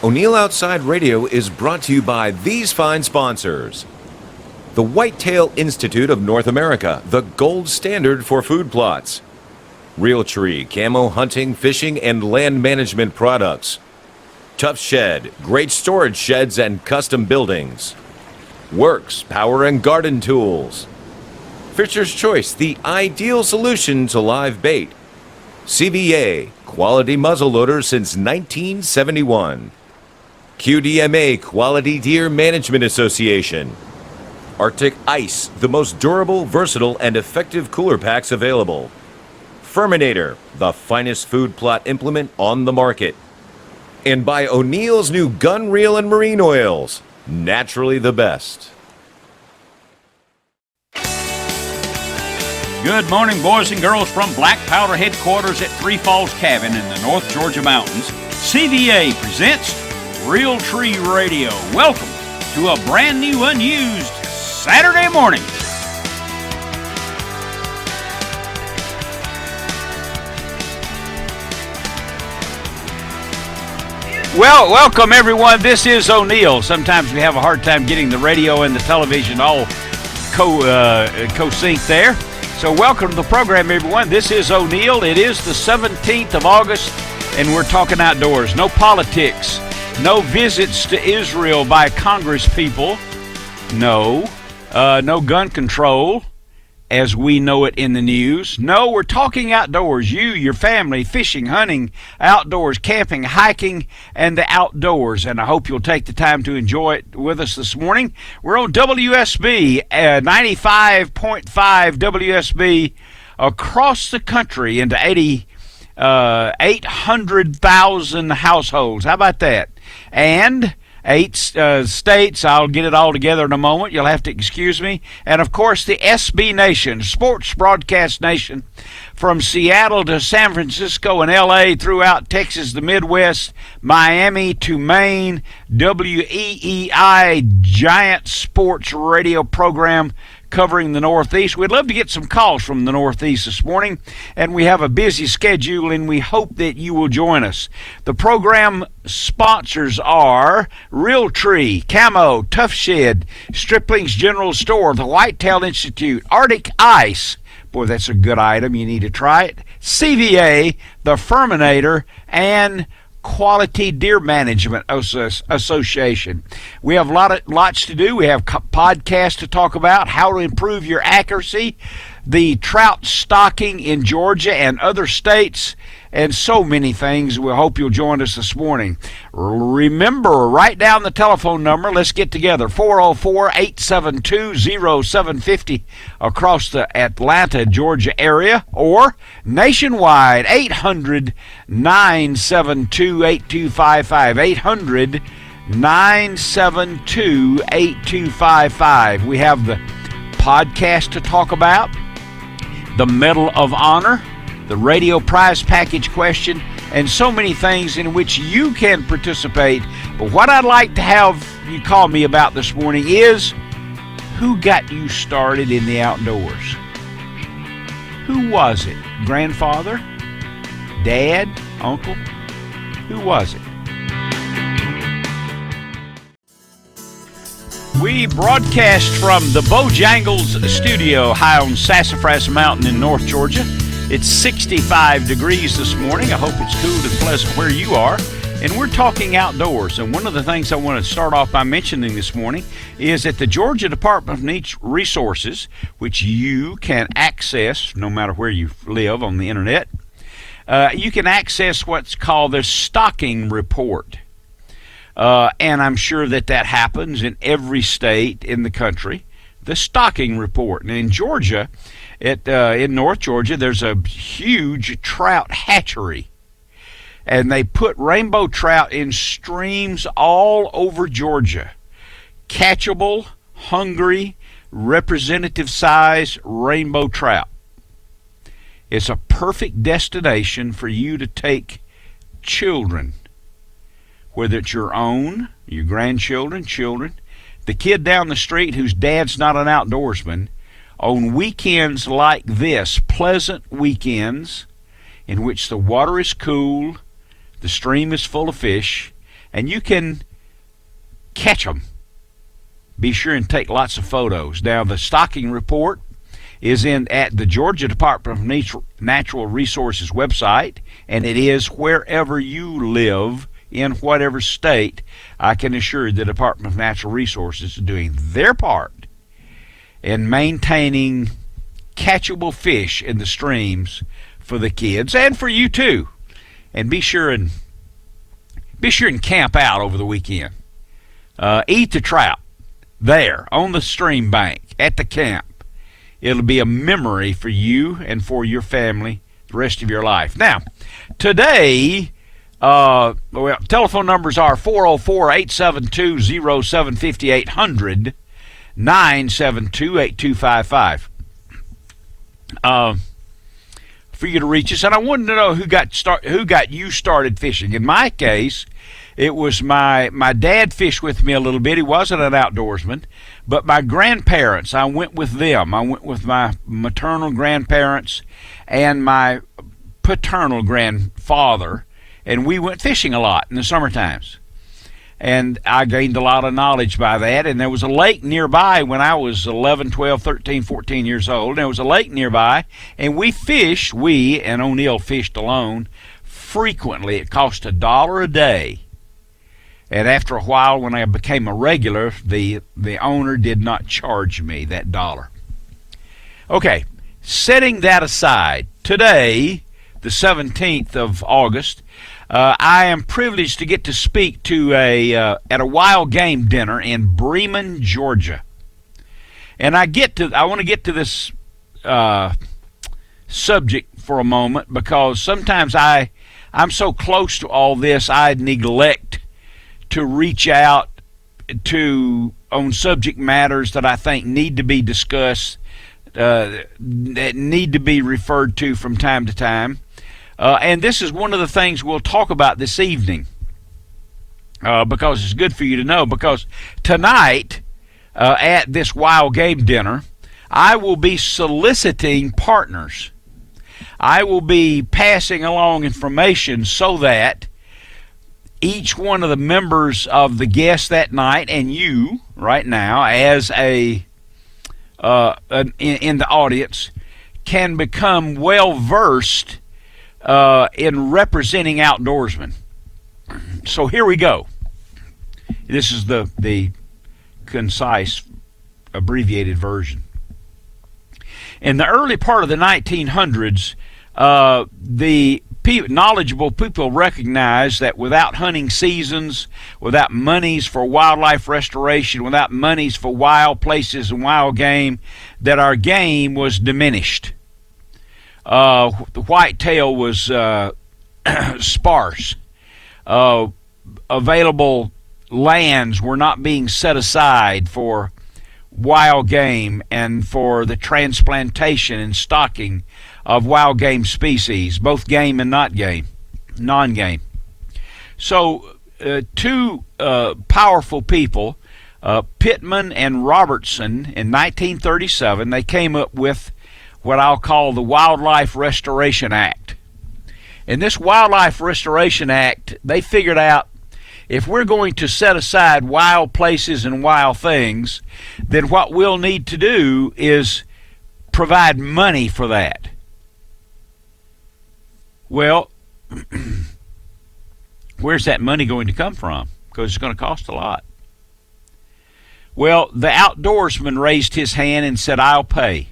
O'Neill Outside Radio is brought to you by these fine sponsors. The Whitetail Institute of North America, the gold standard for food plots. Realtree, camo hunting, fishing, and land management products. Tough Shed, great storage sheds and custom buildings. Works, power and garden tools. Fisher's Choice, the ideal solution to live bait. CVA, quality muzzleloader since 1971. QDMA, Quality Deer Management Association. Arctic Ice, the most durable, versatile, and effective cooler packs available. Furminator, the finest food plot implement on the market. And by O'Neill's new gun reel and marine oils, naturally the best. Good morning, boys and girls, from Black Powder headquarters at Three Falls Cabin in the North Georgia mountains. CVA presents Realtree Radio. Welcome to a brand new, unused Saturday morning. Well, welcome everyone. This is O'Neill. Sometimes we have a hard time getting the radio and the television all co-sync there. So welcome to the program, everyone. This is O'Neill. It is the 17th of August, and we're talking outdoors. No politics. No visits to Israel by Congress people. No gun control as we know it in the news. No, we're talking outdoors. You, your family, fishing, hunting, outdoors, camping, hiking, and the outdoors. And I hope you'll take the time to enjoy it with us this morning. We're on WSB, 95.5 WSB across the country into 800,000 households. How about that? And 8 states. I'll get it all together in a moment. You'll have to excuse me. And, of course, the SB Nation, Sports Broadcast Nation, from Seattle to San Francisco and L.A., throughout Texas, the Midwest, Miami to Maine, WEEI, giant sports radio program covering the Northeast. We'd love to get some calls from the Northeast this morning, and we have a busy schedule, and we hope that you will join us. The program sponsors are Realtree, Camo, Tough Shed, Stripling's General Store, the Whitetail Institute, Arctic Ice, boy, that's a good item, you need to try it, CVA, the Furminator, and Quality Deer Management Association. We have lots to do. We have podcasts to talk about, how to improve your accuracy, the trout stocking in Georgia and other states, and so many things. We hope you'll join us this morning. Remember, write down the telephone number. Let's get together. 404-872-0750 across the Atlanta, Georgia area, or nationwide, 800-972-8255. 800-972-8255. We have the podcast to talk about, the Medal of Honor, the radio prize package question, and so many things in which you can participate. But what I'd like to have you call me about this morning is, who got you started in the outdoors? Who was it? Grandfather? Dad? Uncle? Who was it? We broadcast from the Bojangles studio high on Sassafras Mountain in North Georgia. It's 65 degrees this morning. I hope it's cool and pleasant where you are. And we're talking outdoors. And one of the things I want to start off by mentioning this morning is that the Georgia Department of Natural Resources, which you can access no matter where you live on the internet, you can access what's called the stocking report. And I'm sure that happens in every state in the country, the stocking report. And in Georgia, in North Georgia, there's a huge trout hatchery. And they put rainbow trout in streams all over Georgia. Catchable, hungry, representative size rainbow trout. It's a perfect destination for you to take children, whether it's your own, your grandchildren, children, the kid down the street whose dad's not an outdoorsman, on weekends like this, pleasant weekends in which the water is cool, the stream is full of fish, and you can catch them. Be sure and take lots of photos. Now, the stocking report is at the Georgia Department of Natural Resources website, and it is wherever you live in whatever state. I can assure you the Department of Natural Resources is doing their part in maintaining catchable fish in the streams for the kids and for you too. And be sure and camp out over the weekend. Eat the trout there on the stream bank at the camp. It'll be a memory for you and for your family the rest of your life. Now, today, telephone numbers are 404-872-0750, 800-972-8255. For you to reach us, and I wanted to know who got you started fishing. In my case, it was my dad fished with me a little bit. He wasn't an outdoorsman, but my grandparents, I went with them. I went with my maternal grandparents and my paternal grandfather, and we went fishing a lot in the summer times. And I gained a lot of knowledge by that. And there was a lake nearby when I was 11, 12, 13, 14 years old. And there was a lake nearby, and we and O'Neill fished alone frequently. It cost $1 a day. And after a while, when I became a regular, the owner did not charge me that $1. Okay, setting that aside, today, the 17th of August, I am privileged to get to speak to at a wild game dinner in Bremen, Georgia. And I want to get to this subject for a moment, because sometimes I'm so close to all this, I neglect to reach out on subject matters that I think need to be discussed, that need to be referred to from time to time. And this is one of the things we'll talk about this evening, because it's good for you to know. Because tonight, at this wild game dinner, I will be soliciting partners. I will be passing along information so that each one of the members of the guests that night, and you right now as in the audience, can become well versed in representing outdoorsmen. So here we go. This is the concise, abbreviated version. In the early part of the 1900s, the knowledgeable people recognized that without hunting seasons, without monies for wildlife restoration, without monies for wild places and wild game, that our game was diminished. The whitetail was sparse. Available lands were not being set aside for wild game and for the transplantation and stocking of wild game species, both game and non-game. So two powerful people, Pittman and Robertson, in 1937, they came up with what I'll call the Wildlife Restoration Act. In this Wildlife Restoration Act, they figured out if we're going to set aside wild places and wild things, then what we'll need to do is provide money for that. Well, where's that money going to come from? Because it's going to cost a lot. Well, the outdoorsman raised his hand and said, I'll pay.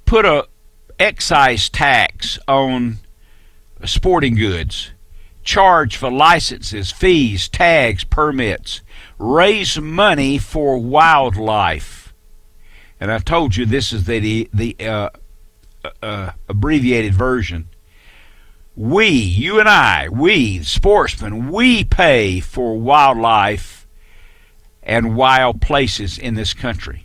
Put a excise tax on sporting goods. Charge for licenses, fees, tags, permits. Raise money for wildlife. And I told you this is the abbreviated version. You and I, sportsmen, we pay for wildlife and wild places in this country.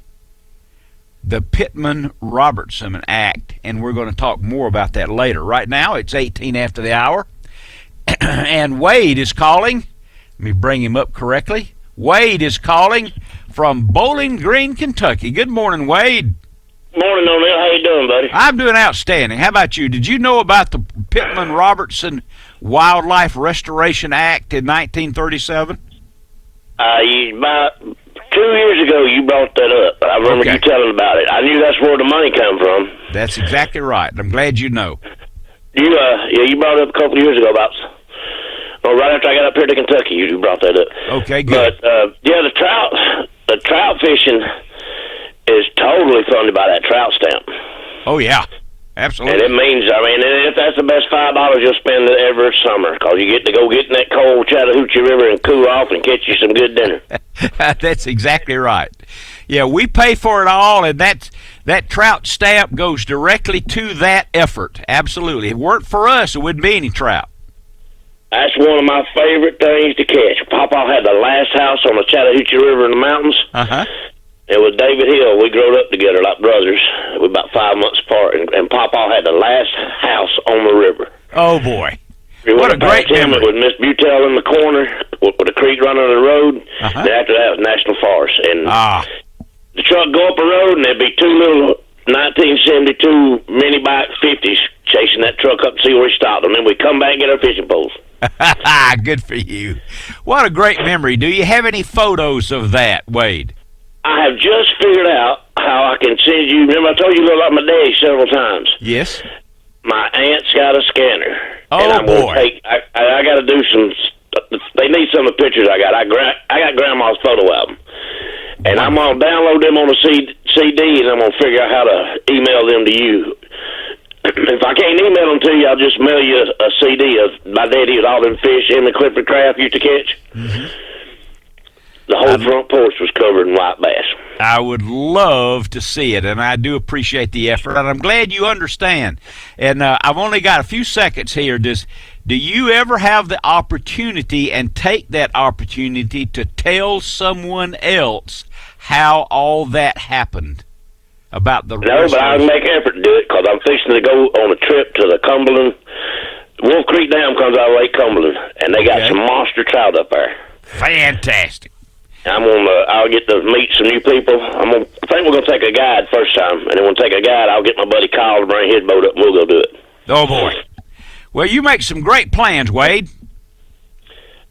The Pittman-Robertson Act, and we're going to talk more about that later. Right now, it's 18 after the hour, and Wade is calling. Let me bring him up correctly. Wade is calling from Bowling Green, Kentucky. Good morning, Wade. Morning, O'Neill. How you doing, buddy? I'm doing outstanding. How about you? Did you know about the Pittman-Robertson Wildlife Restoration Act in 1937? About 2 years ago, you brought that up. I remember you telling about it. I knew that's where the money come from. That's exactly right. I'm glad you know. You brought it up a couple of years ago about. Well, right after I got up here to Kentucky, you brought that up. Okay, good. But the trout fishing is totally funded by that trout stamp. Oh yeah, absolutely. And it means, if that's the best $5 you'll spend every summer, because you get to go get in that cold Chattahoochee River and cool off and catch you some good dinner. That's exactly right. Yeah, we pay for it all, and that trout stamp goes directly to that effort. Absolutely. If it weren't for us, it wouldn't be any trout. That's one of my favorite things to catch. Papa had the last house on the Chattahoochee River in the mountains. Uh-huh. It was David Hill. We grew up together like brothers. We were about 5 months apart, and Papa had the last house on the river. Oh, boy. We What a great memory. With Miss Butel in the corner, with a creek running on the road. Uh-huh. Then after that was National Forest. And the truck go up the road, and there'd be two little 1972 mini bike 50s chasing that truck up to see where he stopped. And then we'd come back and get our fishing poles. Good for you. What a great memory. Do you have any photos of that, Wade? I have just figured out how I can send you. Remember I told you a little about my daddy several times? Yes. My aunt's got a scanner. Oh, and I'm boy. I got to do some. They need some of the pictures I got. I got Grandma's photo album. And I'm going to download them on a CD, and I'm going to figure out how to email them to you. If I can't email them to you, I'll just mail you a CD of my daddy with all them fish him and Clifford Craft used to catch. Mm-hmm. The whole front porch was covered in white bass. I would love to see it, and I do appreciate the effort, and I'm glad you understand. And I've only got a few seconds here. Do you ever have the opportunity and take that opportunity to tell someone else how all that happened? About the No, but I'll make effort to do it, because I'm fixing to go on a trip to the Cumberland. Wolf Creek Dam comes out of Lake Cumberland, and they got some monster trout up there. Fantastic. I'll get to meet some new people. I think we're gonna take a guide first time, and then we'll take a guide. I'll get my buddy Kyle to bring his boat up, and we'll go do it. Oh boy! Well, you make some great plans, Wade.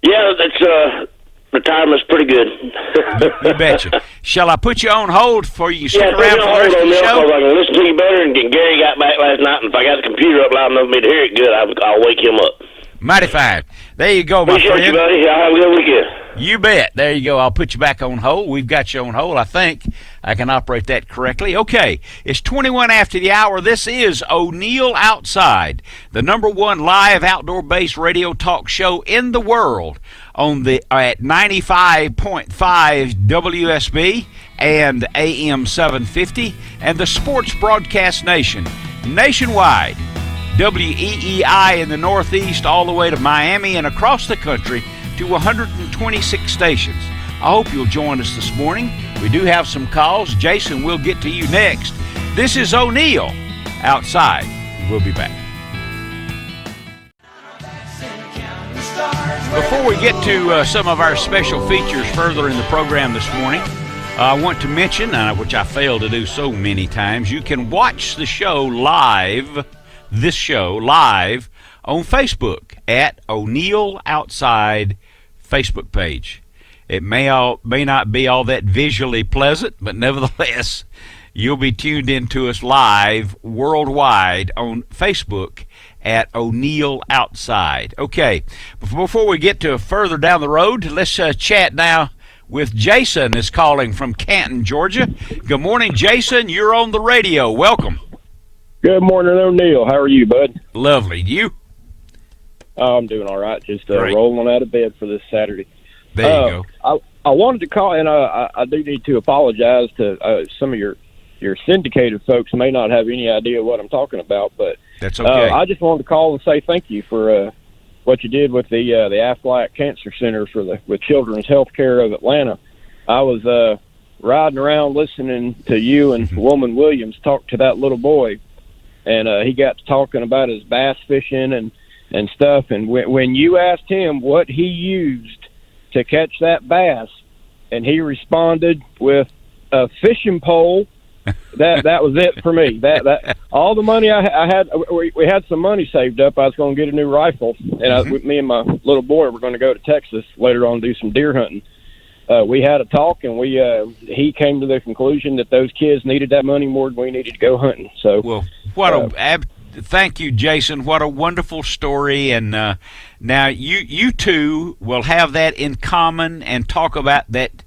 Yeah, that's retirement's pretty good. You betcha. Shall I put you on hold for you? Stick around for the hold rest on of the now, show. because I can listen to you better. And Gary got back last night, and if I got the computer up loud enough for me to hear it good, I'll wake him up. Mighty fine. There you go, my Appreciate friend. you, buddy. Y'all have a good weekend. You bet. There you go. I'll put you back on hold. We've got you on hold. I think I can operate that correctly. Okay. It's 21 after the hour. This is O'Neill Outside, the #1 live outdoor-based radio talk show in the world at 95.5 WSB and AM 750 and the Sports Broadcast Nation nationwide. WEEI in the Northeast all the way to Miami and across the country to 126 stations. I hope you'll join us this morning. We do have some calls. Jason, we'll get to you next. This is O'Neill Outside. We'll be back. Before we get to some of our special features further in the program this morning, I want to mention, which I failed to do so many times, you can watch the show live, this show live, on Facebook at O'Neill Outside Facebook page. It may not be all that visually pleasant, but nevertheless, you'll be tuned into us live worldwide on Facebook at O'Neill Outside. Okay, before we get to further down the road, let's chat now with Jason is calling from Canton, Georgia. Good morning, Jason. You're on the radio. Welcome. Good morning, O'Neill. How are you, bud? Lovely. You? I'm doing all right. Just rolling out of bed for this Saturday. There you go. I wanted to call, and I do need to apologize to some of your syndicated folks who may not have any idea what I'm talking about, but that's okay. I just wanted to call and say thank you for what you did with the Aflac Cancer Center with Children's Healthcare of Atlanta. I was riding around listening to you and Woman Williams talk to that little boy, and he got to talking about his bass fishing and stuff. And when you asked him what he used to catch that bass, and he responded with a fishing pole that was it for me. That all the money I had, we had some money saved up. I was going to get a new rifle, and me and my little boy were going to go to Texas later on and do some deer hunting. We had a talk, and he came to the conclusion that those kids needed that money more than we needed to go hunting. So, well, thank you, Jason. What a wonderful story. And now you two will have that in common and talk about that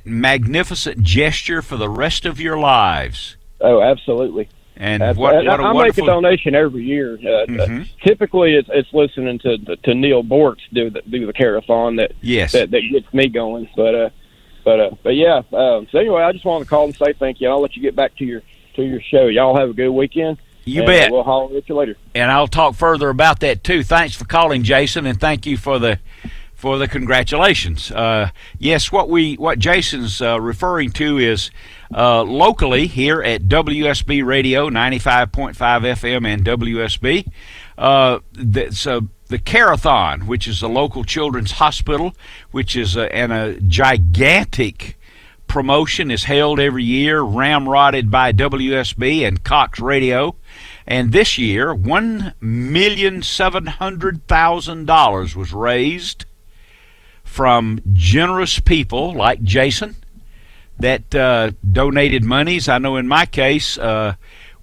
magnificent gesture for the rest of your lives. Oh, absolutely. And I make a donation every year. Typically, it's listening to Neil Bortz do the carathon that gets me going. But yeah. So anyway, I just wanted to call and say thank you. I'll let you get back to your show. Y'all have a good weekend. You bet. We'll holler at you later. And I'll talk further about that too. Thanks for calling, Jason, and thank you for the congratulations. Yes, what Jason's referring to is locally here at WSB Radio 95.5 FM and WSB. The Carathon, which is a local children's hospital, which is a gigantic promotion, is held every year, ramrodded by WSB and Cox Radio. And this year, $1,700,000 was raised from generous people like Jason that donated monies. I know in my case,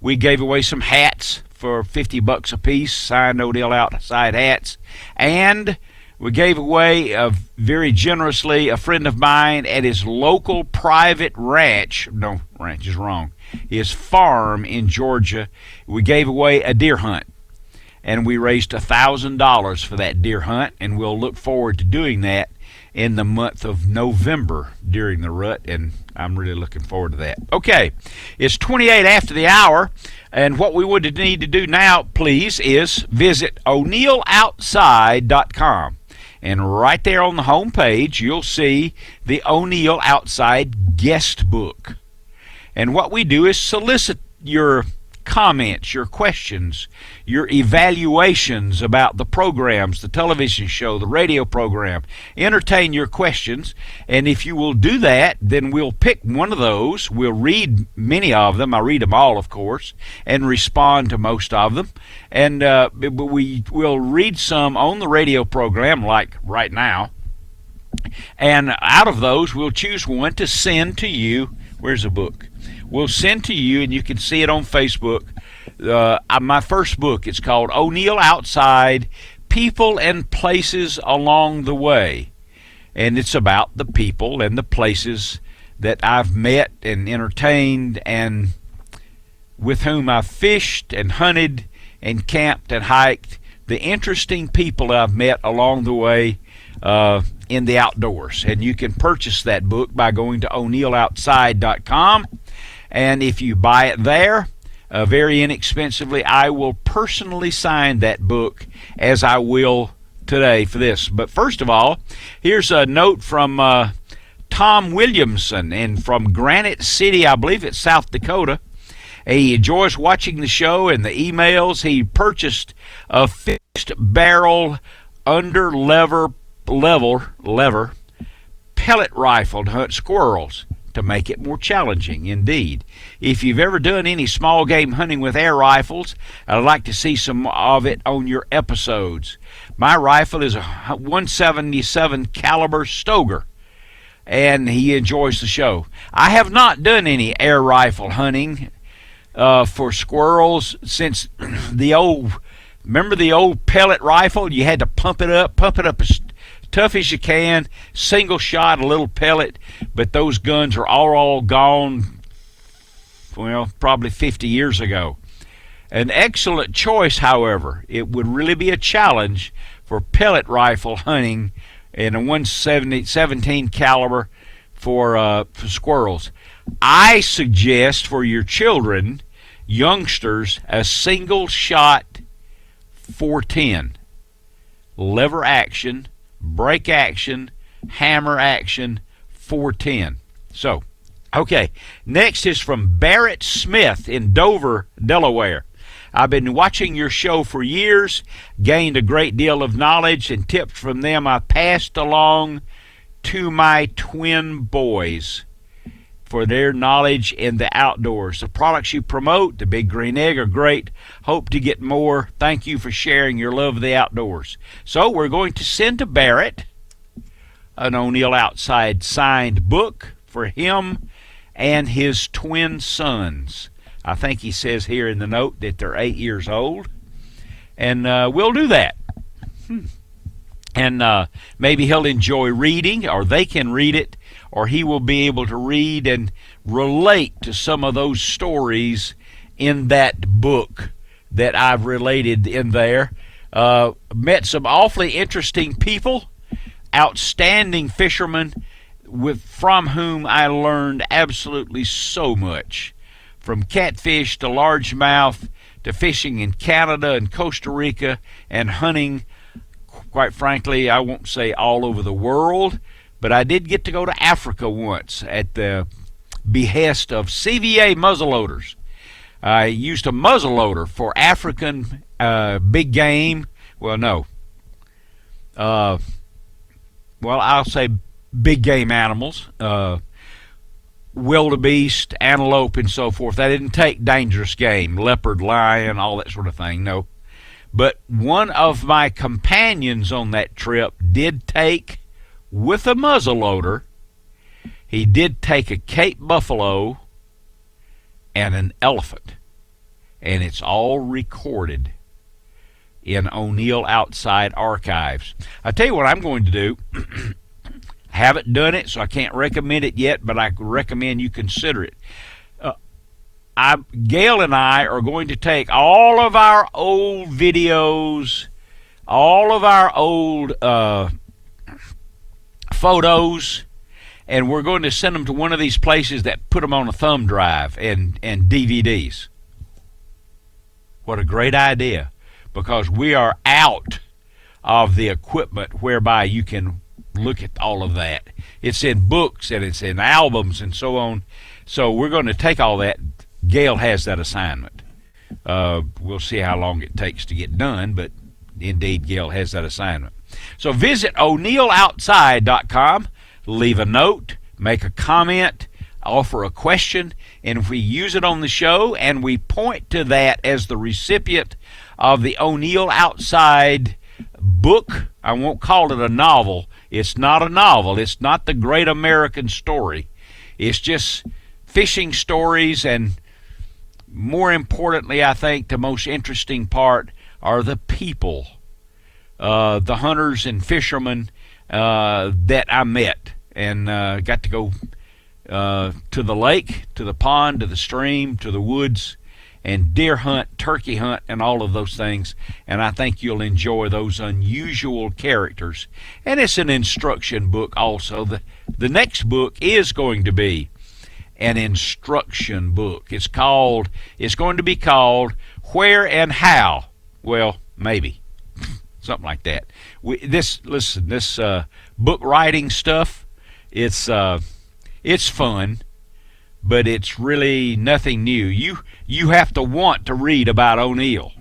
we gave away some hats for $50 a piece, signed Odell Outside hats, and we gave away very generously a friend of mine at his local private ranch. No, ranch is wrong. His farm in Georgia. We gave away a deer hunt, and we raised $1,000 for that deer hunt, and we'll look forward to doing that in the month of November during the rut, and I'm really looking forward to that. Okay, it's 28 after the hour, and what we would need to do now, please, is visit O'NeillOutside.com. And right there on the home page, you'll see the O'Neill Outside guest book. And what we do is solicit your comments, your questions, your evaluations about the programs, the television show, the radio program. Entertain your questions, and if you will do that, then we'll pick one of those. We'll read many of them. I read them all, of course, and respond to most of them. And we will read some on the radio program, like right now. And out of those, we'll choose one to send to you. Where's the book? We'll send to you, and you can see it on Facebook. My first book, it's called O'Neill Outside, People and Places Along the Way. And it's about the people and the places that I've met and entertained and with whom I've fished and hunted and camped and hiked, the interesting people I've met along the way in the outdoors. And you can purchase that book by going to O'NeillOutside.com. And if you buy it there, very inexpensively, I will personally sign that book, as I will today for this. But first of all, here's a note from Tom Williamson, and from Granite City, I believe it's South Dakota. He enjoys watching the show and the emails. He purchased a fixed barrel under lever pellet rifle to hunt squirrels, to make it more challenging indeed. If you've ever done any small game hunting with air rifles, I'd like to see some of it on your episodes. My rifle is a 177 caliber Stoeger, and he enjoys the show. I have not done any air rifle hunting for squirrels since remember the old pellet rifle? You had to pump it up as tough as you can, single shot, a little pellet, but those guns are all gone, well, probably 50 years ago. An excellent choice, however. It would really be a challenge for pellet rifle hunting in a 117 caliber for squirrels. I suggest for your children, youngsters, a single shot 410. Lever action, break action, hammer action, 410. So, okay, next is from Barrett Smith in Dover, Delaware. I've been watching your show for years, gained a great deal of knowledge and tips from them I passed along to my twin boys. for their knowledge in the outdoors. The products you promote, the Big Green Egg, are great. Hope to get more. Thank you for sharing your love of the outdoors. So we're going to send to Barrett an O'Neill Outside signed book for him and his twin sons. I think he says here in the note that they're 8 years old. And we'll do that. And maybe he'll enjoy reading, or they can read it, or he will be able to read and relate to some of those stories in that book that I've related in there. Met some awfully interesting people, outstanding fishermen from whom I learned absolutely so much. From catfish to largemouth to fishing in Canada and Costa Rica and hunting, quite frankly, I won't say all over the world, but I did get to go to Africa once at the behest of CVA muzzleloaders. I used a muzzleloader for African big game. Well, no. Well, I'll say big game animals. Wildebeest, antelope, and so forth. I didn't take dangerous game, leopard, lion, all that sort of thing, no. But one of my companions on that trip did take, with a muzzleloader, he did take a Cape buffalo and an elephant. And it's all recorded in O'Neill Outside Archives. I tell you what I'm going to do. I haven't done it, so I can't recommend it yet, but I recommend you consider it. Gail and I are going to take all of our old videos, all of our old photos, and we're going to send them to one of these places that put them on a thumb drive and DVDs. What a great idea, because we are out of the equipment whereby you can look at all of that. It's in books and it's in albums and so on. So we're going to take all that. Gail has that assignment. We'll see how long it takes to get done, but indeed Gail has that assignment. So visit o'neilloutside.com, leave a note, make a comment, offer a question, and if we use it on the show and we point to that as the recipient of the O'Neill Outside book, I won't call it a novel. It's not a novel. It's not the great American story. It's just fishing stories, and more importantly, I think the most interesting part are the people, the hunters and fishermen that I met and got to go to the lake, to the pond, to the stream, to the woods, and deer hunt, turkey hunt, and all of those things. And I think you'll enjoy those unusual characters. And it's an instruction book also. The next book is going to be an instruction book. It's going to be called Where and How. Well, maybe. Something like that. This book writing stuff, it's fun, but it's really nothing new. You have to want to read about O'Neill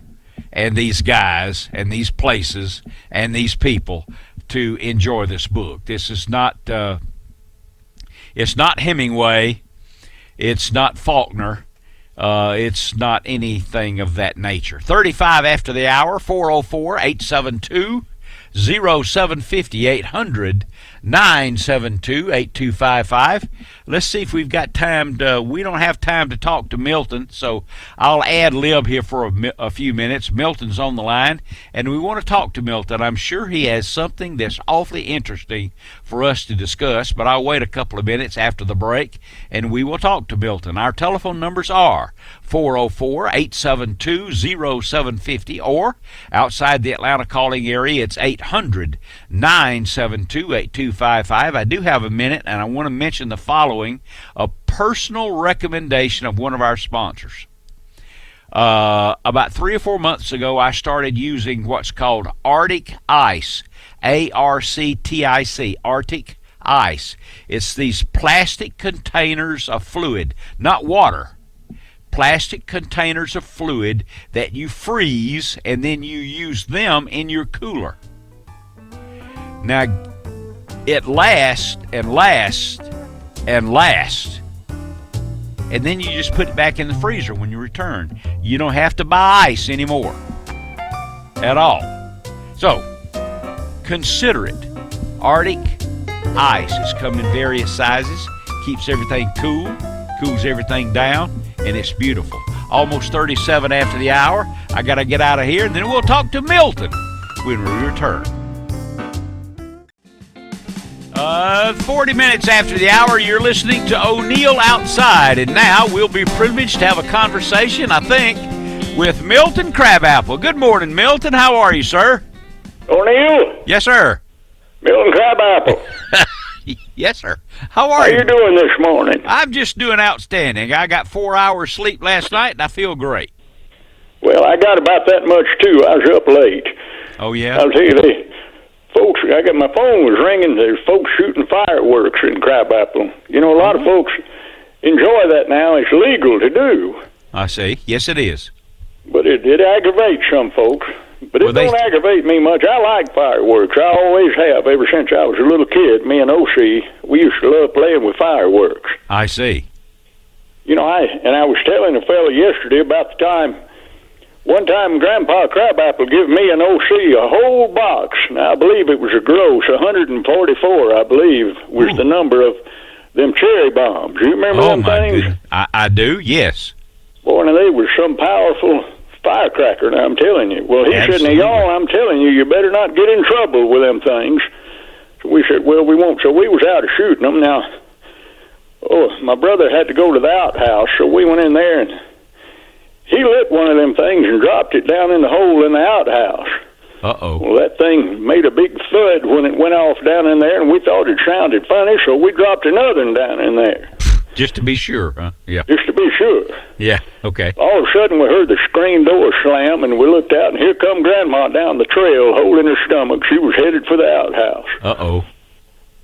and these guys and these places and these people to enjoy this book. This is not it's not Hemingway, it's not Faulkner, it's not anything of that nature. 35 after the hour, 404-872 0750 800-972-8255. Let's see if we've got time we don't have time to talk to Milton, so I'll ad lib here for a few minutes. Milton's on the line, and we want to talk to Milton. I'm sure he has something that's awfully interesting for us to discuss, but I'll wait a couple of minutes after the break, and we will talk to Milton. Our telephone numbers are 404-872-0750, or outside the Atlanta calling area, it's 800-972-8255. I do have a minute, and I want to mention the following: a personal recommendation of one of our sponsors. About 3 or 4 months ago, I started using what's called Arctic Ice, ARCTIC, Arctic Ice. It's these plastic containers of fluid, not water. Plastic containers of fluid that you freeze, and then you use them in your cooler. Now, it lasts and lasts and lasts. and then you just put it back in the freezer when you return. You don't have to buy ice anymore at all. So, consider it. Arctic ice has come in various sizes, keeps everything cool, cools everything down, and it's beautiful. Almost 37 after the hour. I got to get out of here, and then we'll talk to Milton when we return. 40 minutes after the hour, you're listening to O'Neill Outside, and now we'll be privileged to have a conversation, I think, with Milton Crabapple. Good morning, Milton. How are you, sir? O'Neill? Yes, sir. Milton Crabapple. Yes, sir. How are How you? you doing this morning? I'm just doing outstanding. I got 4 hours sleep last night, and I feel great. Well, I got about that much, too. I was up late. Oh, yeah? I'll tell you, folks, my phone was ringing. There's folks shooting fireworks in Crabapple. You know, a lot of folks enjoy that now. It's legal to do. I see. Yes, it is. But it aggravates some folks. But it don't aggravate me much. I like fireworks. I always have, ever since I was a little kid. Me and O.C., we used to love playing with fireworks. I see. You know, I was telling a fella yesterday about the time, one time Grandpa Crabapple gave me and O.C. a whole box. Now, I believe it was a gross, 144, I believe, was the number of them cherry bombs. You remember them things? Goodness. I do, yes. Boy, now they were some powerful firecracker, now I'm telling you. Well, he said, now y'all, I'm telling you, you better not get in trouble with them things. So we said, well, we won't. So we was out of shooting them. Now, my brother had to go to the outhouse, so we went in there, and he lit one of them things and dropped it down in the hole in the outhouse. Uh-oh. Well, that thing made a big thud when it went off down in there, and we thought it sounded funny, so we dropped another one down in there. Just to be sure, huh? Yeah. Just to be sure. Yeah, okay. All of a sudden, we heard the screen door slam, and we looked out, and here come Grandma down the trail, holding her stomach. She was headed for the outhouse. Uh-oh.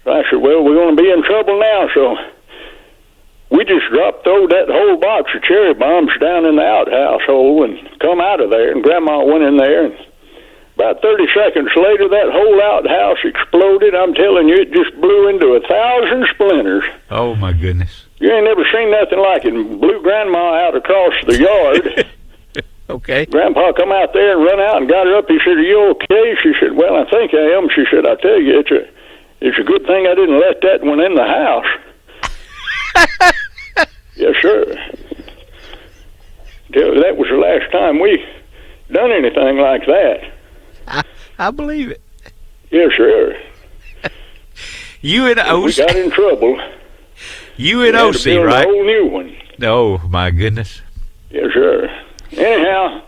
So I said, well, we're going to be in trouble now, so we just throwed that whole box of cherry bombs down in the outhouse hole and come out of there, and Grandma went in there, and about 30 seconds later, that whole outhouse exploded. I'm telling you, it just blew into 1,000 splinters. Oh, my goodness. You ain't never seen nothing like it. It blew Grandma out across the yard. Okay. Grandpa come out there and run out and got her up. He said, are you okay? She said, well, I think I am. She said, I tell you, it's a good thing I didn't let that one in the house. Yes, sir. That was the last time we done anything like that. I believe it. Yes, sir. You and O.C. We got in trouble. You and O.C., right? A whole new one. Oh, my goodness. Yes, sir. Anyhow,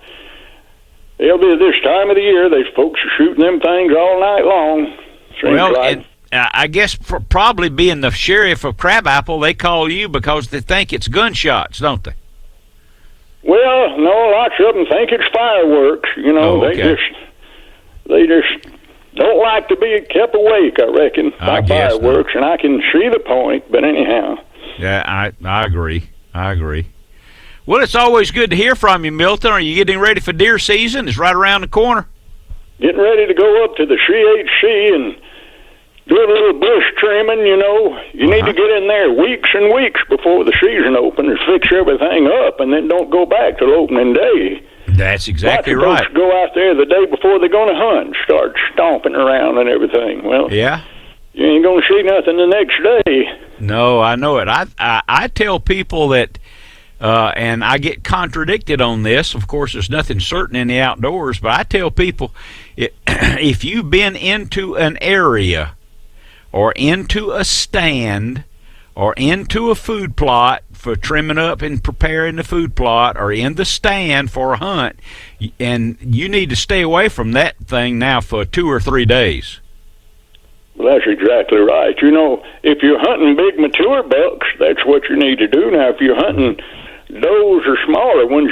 it'll be this time of the year. These folks are shooting them things all night long. Well, and I guess probably being the sheriff of Crabapple, they call you because they think it's gunshots, don't they? Well, no, lots of them think it's fireworks. You know, okay. They just don't like to be kept awake, I reckon, by fireworks, and I can see the point, but anyhow. Yeah, I agree. I agree. Well, it's always good to hear from you, Milton. Are you getting ready for deer season? It's right around the corner. Getting ready to go up to the CHC and do a little bush trimming, you know. You need to get in there weeks and weeks before the season opens, fix everything up, and then don't go back till opening day. That's exactly Lots of right. folks go out there the day before they're going to hunt, start stomping around and everything. Well, yeah. You ain't going to see nothing the next day. No, I know it. I tell people that, and I get contradicted on this. Of course, there's nothing certain in the outdoors, but I tell people if you've been into an area or into a stand or into a food plot for trimming up and preparing the food plot or in the stand for a hunt, and you need to stay away from that thing now for 2 or 3 days. Well, that's exactly right. You know, if you're hunting big mature bucks, that's what you need to do. Now, if you're hunting does or smaller ones,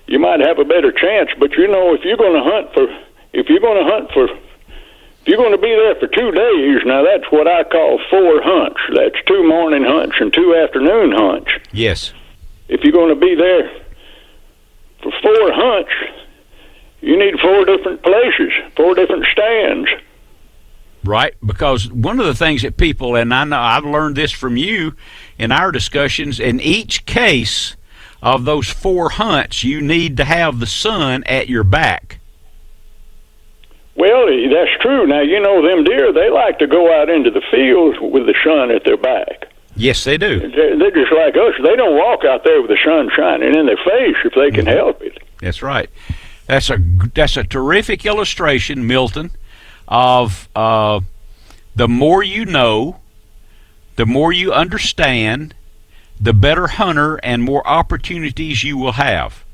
you might have a better chance. But you know, if you're going to be there for 2 days, now that's what I call 4 hunts. That's 2 morning hunts and 2 afternoon hunts. Yes. If you're going to be there for 4 hunts, you need 4 different places, 4 different stands. Right, because one of the things that people, and I know I've learned this from you in our discussions, in each case of those 4 hunts, you need to have the sun at your back. Well, that's true. Now, you know, them deer, they like to go out into the field with the sun at their back. Yes, they do. They're just like us. They don't walk out there with the sun shining in their face if they can help it. That's right. That's a terrific illustration, Milton, of the more you know, the more you understand, the better hunter and more opportunities you will have.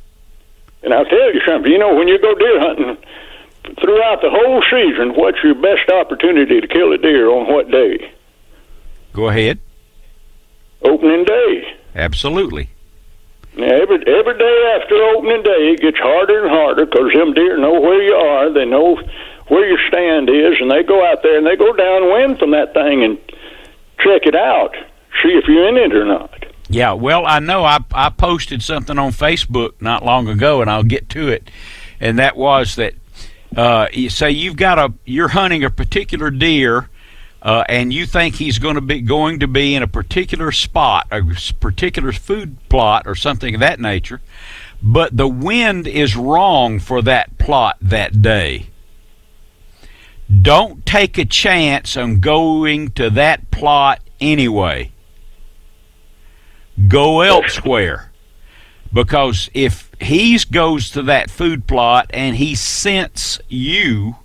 And I'll tell you something. You know, when you go deer hunting, throughout the whole season, what's your best opportunity to kill a deer on what day? Go ahead. Opening day. Absolutely. Now, every day after opening day, it gets harder and harder because them deer know where you are. They know where your stand is, and they go out there and they go downwind from that thing and check it out, see if you're in it or not. Yeah, well, I know I posted something on Facebook not long ago, and I'll get to it, and that was that you say you're hunting a particular deer, and you think he's going to be in a particular spot, a particular food plot, or something of that nature, but the wind is wrong for that plot that day. Don't take a chance on going to that plot anyway. Go elsewhere. Because if he goes to that food plot and he scents you,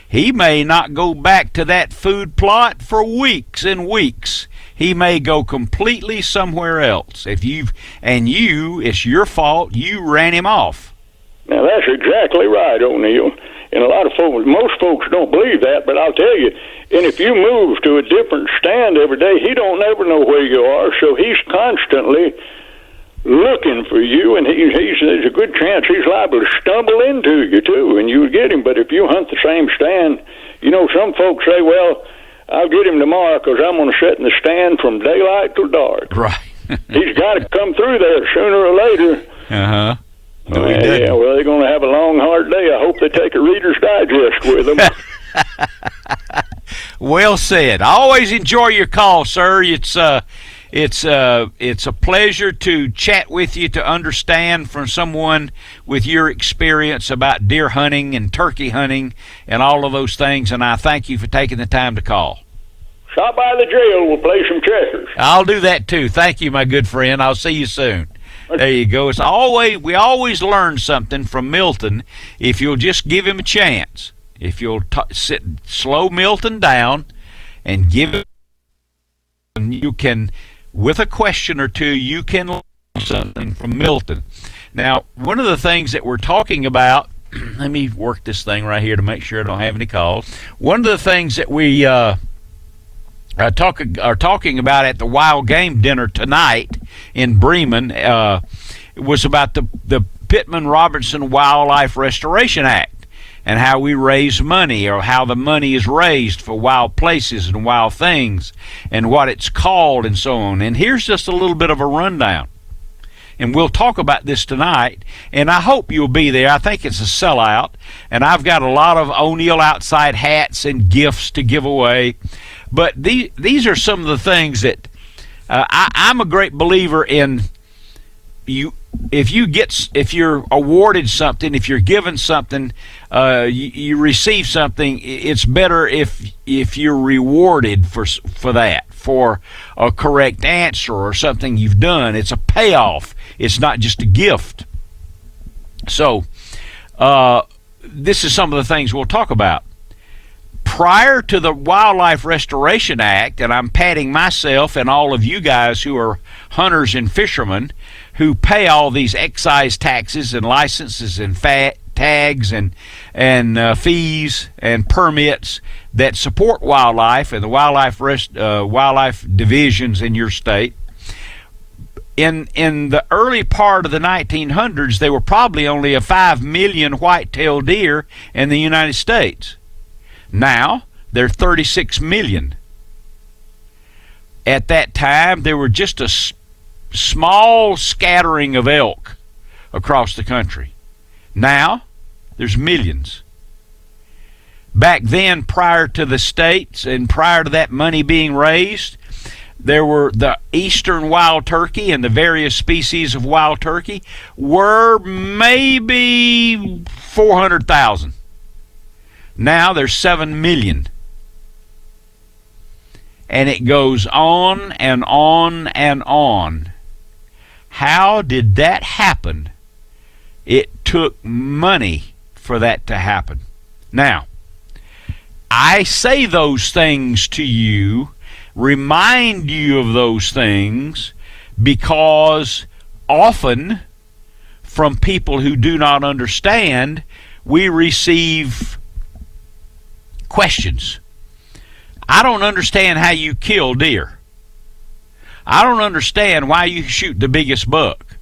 he may not go back to that food plot for weeks and weeks. He may go completely somewhere else. It's your fault. You ran him off. Now, that's exactly right, O'Neill. And most folks don't believe that, but I'll tell you, and if you move to a different stand every day, he don't ever know where you are, so he's constantly looking for you, and there's a good chance he's liable to stumble into you, too, and you would get him. But if you hunt the same stand, you know, some folks say, well, I'll get him tomorrow because I'm going to sit in the stand from daylight till dark. Right. He's got to come through there sooner or later. Uh-huh. No, yeah, well, they're going to have a long, hard day. I hope they take a Reader's Digest with them. Well said. I always enjoy your call, sir. It's a pleasure to chat with you, to understand from someone with your experience about deer hunting and turkey hunting and all of those things, and I thank you for taking the time to call. Stop by the jail. We'll play some checkers. I'll do that, too. Thank you, my good friend. I'll see you soon. There you go. We always learn something from Milton if you'll just give him a chance. If you'll slow Milton down and give him, you can, with a question or two, you can learn something from Milton. Now, one of the things that we're talking about, let me work this thing right here to make sure I don't have any calls. One of the things that we are talking about at the Wild Game Dinner tonight in Bremen was about the Pittman-Robertson Wildlife Restoration Act and how we raise money, or how the money is raised for wild places and wild things and what it's called and so on. And here's just a little bit of a rundown. And we'll talk about this tonight, and I hope you'll be there. I think it's a sellout, and I've got a lot of O'Neill Outside hats and gifts to give away. But these are some of the things that I'm a great believer in. If you're awarded something, if you're given something, you receive something, it's better if you're rewarded for that, for a correct answer or something you've done. It's a payoff. It's not just a gift. So this is some of the things we'll talk about. Prior to the Wildlife Restoration Act, and I'm patting myself and all of you guys who are hunters and fishermen who pay all these excise taxes and licenses and tags and fees and permits that support wildlife and the wildlife divisions in your state. In the early part of the 1900s, there were probably only 5 million white-tailed deer in the United States. Now, there are 36 million. At that time, there were just a small scattering of elk across the country. Now, there's millions. Back then, prior to the states and prior to that money being raised, there were the eastern wild turkey and the various species of wild turkey were maybe 400,000. Now there's 7 million. And it goes on and on and on. How did that happen? It took money for that to happen. Now, I say those things to you, remind you of those things, because often from people who do not understand, we receive questions. I don't understand how you kill deer. I don't understand why you shoot the biggest buck.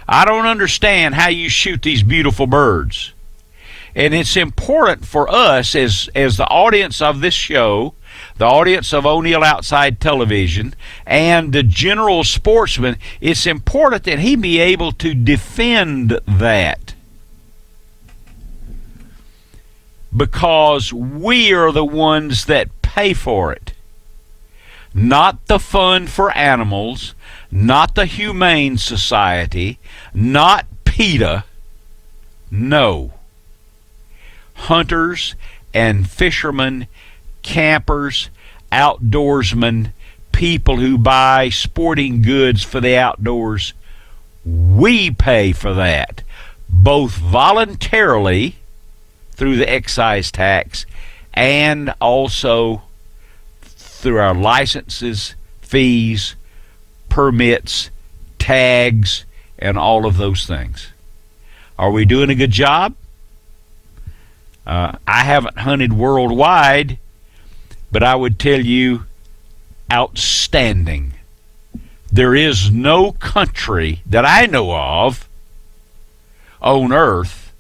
I don't understand how you shoot these beautiful birds. And it's important for us as the audience of this show, the audience of O'Neill Outside Television, and the general sportsman, it's important that he be able to defend that. Because we are the ones that pay for it. Not the Fund for Animals, not the Humane Society, not PETA. No. Hunters and fishermen, campers, outdoorsmen, people who buy sporting goods for the outdoors, we pay for that, both voluntarily through the excise tax and also through our licenses, fees, permits, tags, and all of those things. Are we doing a good job? I haven't hunted worldwide, but I would tell you, outstanding. There is no country that I know of on earth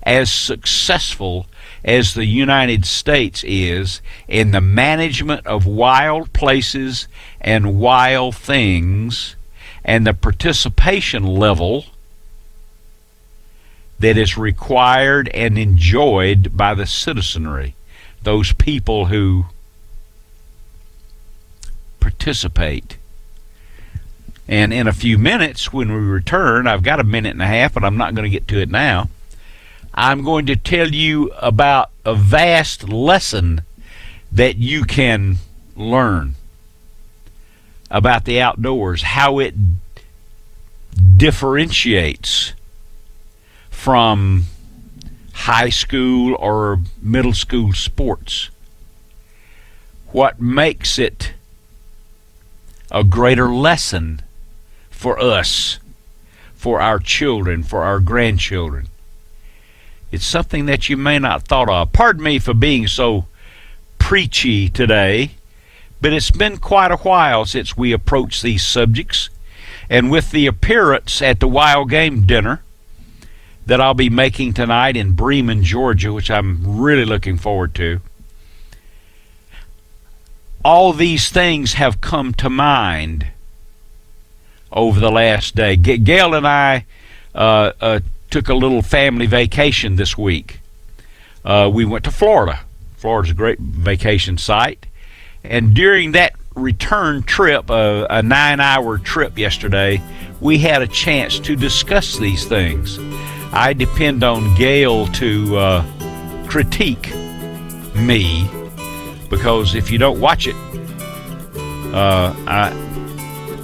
as successful as the United States is in the management of wild places and wild things, and the participation level that is required and enjoyed by the citizenry, those people who participate. And in a few minutes, when we return, I've got a minute and a half, but I'm not going to get to it now. I'm going to tell you about a vast lesson that you can learn about the outdoors, how it differentiates from high school or middle school sports. What makes it a greater lesson for us, for our children, for our grandchildren. It's something that you may not thought of. Pardon me for being so preachy today, but it's been quite a while since we approached these subjects. And with the appearance at the Wild Game Dinner that I'll be making tonight in Bremen, Georgia, which I'm really looking forward to, all these things have come to mind over the last day. Gail and I took a little family vacation this week. We went to Florida. Florida's a great vacation site. And during that return trip, a 9-hour trip yesterday, we had a chance to discuss these things. I depend on Gail to critique me, because if you don't watch it,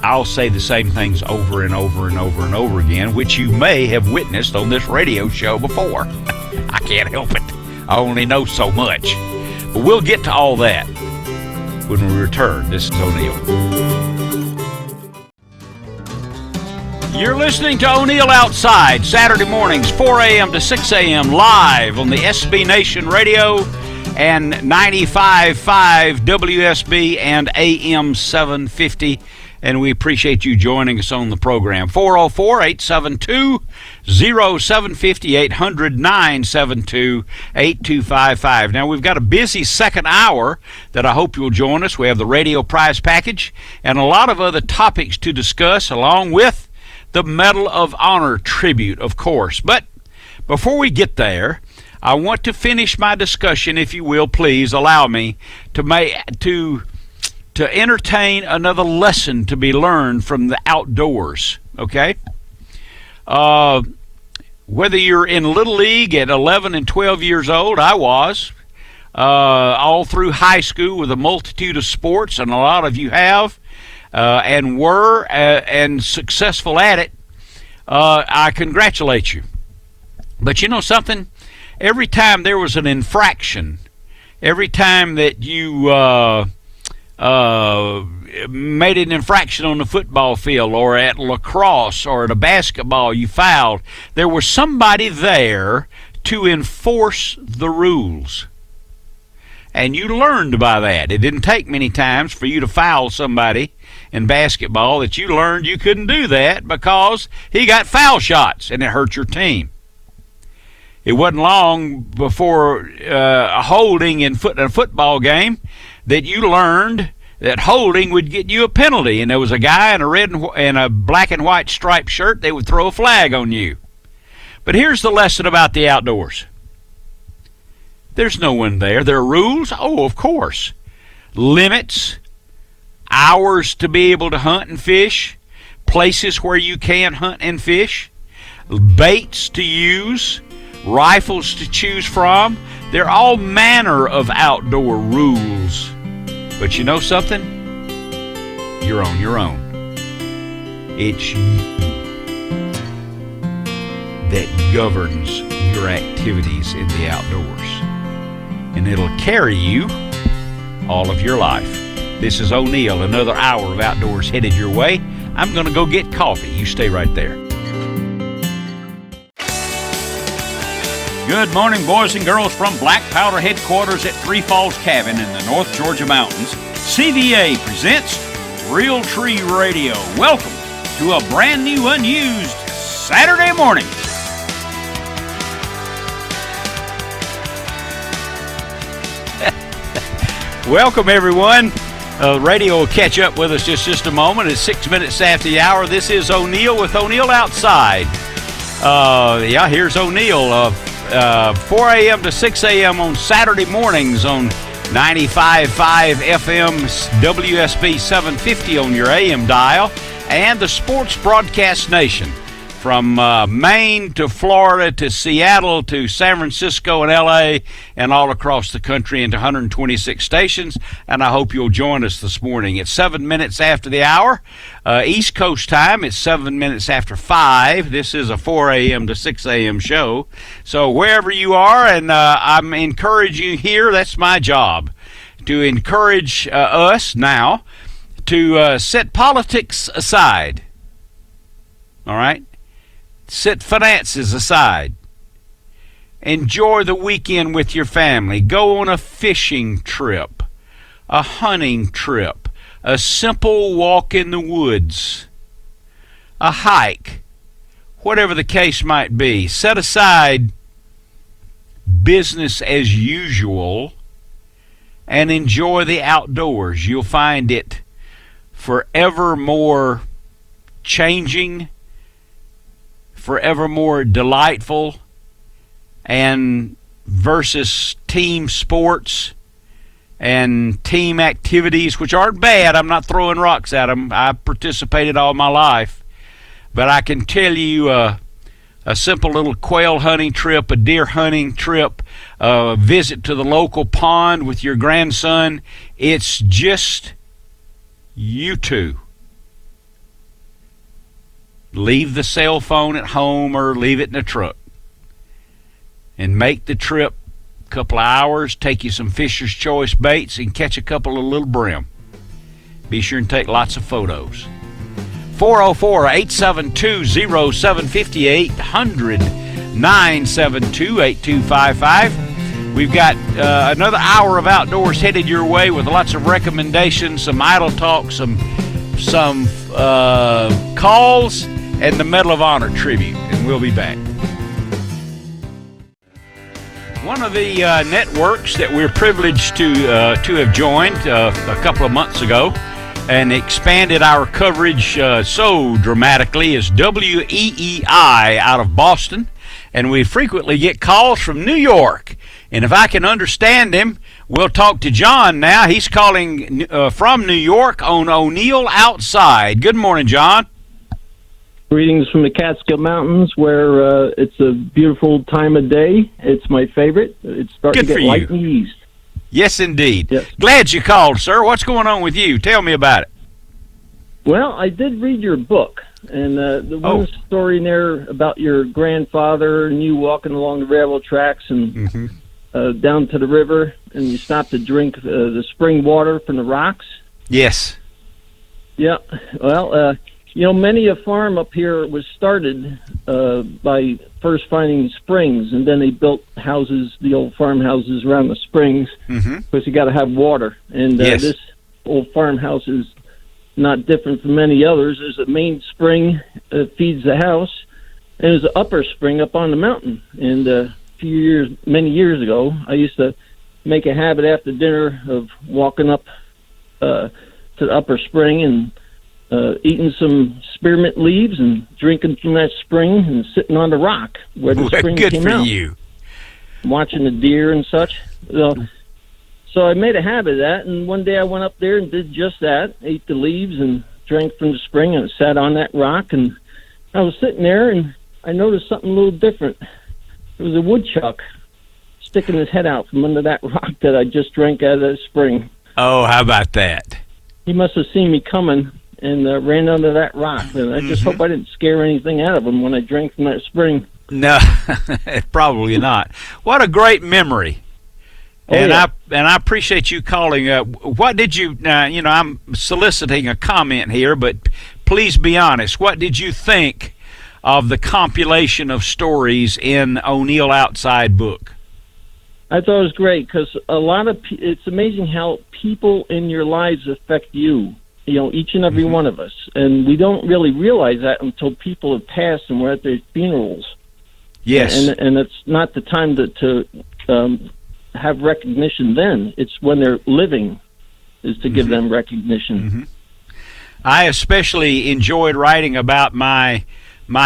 I'll say the same things over and over and over and over again, which you may have witnessed on this radio show before. I can't help it. I only know so much. But we'll get to all that when we return. This is O'Neill. You're listening to O'Neill Outside, Saturday mornings, 4 a.m. to 6 a.m., live on the SB Nation Radio and 95.5 WSB and AM 750. And we appreciate you joining us on the program. 404-872-0750, 800-972-8255. Now, we've got a busy second hour that I hope you'll join us. We have the radio prize package and a lot of other topics to discuss, along with the Medal of Honor tribute, of course. But before we get there, I want to finish my discussion, if you will, please allow me to entertain another lesson to be learned from the outdoors, okay? Whether you're in Little League at 11 and 12 years old, I was, all through high school with a multitude of sports, and a lot of you have, and were, and successful at it, I congratulate you. But you know something? Every time there was an infraction, every time that you made an infraction on the football field or at lacrosse or at a basketball, you fouled, there was somebody there to enforce the rules. And you learned by that. It didn't take many times for you to foul somebody in basketball that you learned you couldn't do that because he got foul shots and it hurt your team. It wasn't long before a holding in a football game that you learned that holding would get you a penalty, and there was a guy in a red and a black and white striped shirt, they would throw a flag on you. But here's the lesson about the outdoors. There's no one there. There are rules? Oh, of course. Limits, hours to be able to hunt and fish, places where you can hunt and fish, baits to use, rifles to choose from. They're all manner of outdoor rules. But you know something? You're on your own. It's you that governs your activities in the outdoors. And it'll carry you all of your life. This is O'Neill, another hour of outdoors headed your way. I'm going to go get coffee. You stay right there. Good morning, boys and girls, from Black Powder headquarters at Three Falls Cabin in the North Georgia Mountains. CVA presents Real Tree Radio. Welcome to a brand new, unused Saturday morning. Welcome, everyone. Radio will catch up with us just a moment. It's 6 minutes after the hour. This is O'Neill with O'Neill Outside. Here's O'Neill. 4 a.m. to 6 a.m. on Saturday mornings on 95.5 FM WSB 750 on your AM dial, and the Sports Broadcast Nation from Maine to Florida to Seattle to San Francisco and L.A. and all across the country into 126 stations. And I hope you'll join us this morning. It's 7 minutes after the hour. East Coast time, it's 7 minutes after 5. This is a 4 a.m. to 6 a.m. show. So wherever you are, and I'm encouraging you here, that's my job, to encourage us now to set politics aside. All right? Set finances aside. Enjoy the weekend with your family. Go on a fishing trip, a hunting trip, a simple walk in the woods, a hike, whatever the case might be. Set aside business as usual and enjoy the outdoors. You'll find it forever more changing, forever more delightful, and versus team sports and team activities, which aren't bad. I'm not throwing rocks at them. I've participated all my life. But I can tell you a simple little quail hunting trip, a deer hunting trip, a visit to the local pond with your grandson, it's just you two. Leave the cell phone at home or leave it in the truck and make the trip a couple of hours, take you some Fisher's Choice baits and catch a couple of little brim. Be sure and take lots of photos. 404-872-0750, 800-972-8255. We've got another hour of outdoors headed your way with lots of recommendations, some idle talk, some calls, and the Medal of Honor tribute, and we'll be back. One of the networks that we're privileged to have joined a couple of months ago and expanded our coverage so dramatically is WEEI out of Boston. and we frequently get calls from New York. And if I can understand him, we'll talk to John now. He's calling from New York on O'Neill Outside. Good morning, John. Greetings from the Catskill Mountains, where it's a beautiful time of day. It's my favorite. It's starting Good to for get light you. in the east. Yes, indeed. Yes. Glad you called, sir. What's going on with you? Tell me about it. Well, I did read your book, and the one story in there about your grandfather and you walking along the railroad tracks and down to the river, and you stopped to drink the spring water from the rocks. Yes. Yeah. Well, many a farm up here was started by first finding springs, and then they built houses, the old farmhouses around the springs, because you got to have water. And this old farmhouse is not different from many others. There's a main spring that feeds the house, and there's an upper spring up on the mountain. And many years ago, I used to make a habit after dinner of walking up to the upper spring and eating some spearmint leaves and drinking from that spring and sitting on the rock where the spring Good came for out. you. Watching the deer and such. So I made a habit of that, and one day I went up there and did just that, ate the leaves and drank from the spring and sat on that rock, and I was sitting there and I noticed something a little different. It was a woodchuck sticking his head out from under that rock that I just drank out of that spring. Oh, how about that? He must have seen me coming and ran under that rock. And I just hope I didn't scare anything out of him when I drank from that spring. No, probably not. What a great memory. Oh, and yeah. I appreciate you calling. What did you? I'm soliciting a comment here, but please be honest. What did you think of the compilation of stories in O'Neill Outside book? I thought it was great because it's amazing how people in your lives affect you. Each and every one of us, and we don't really realize that until people have passed and we're at their funerals. Yes, and it's not the time to have recognition. Then it's when they're living, is to give them recognition. I especially enjoyed writing about my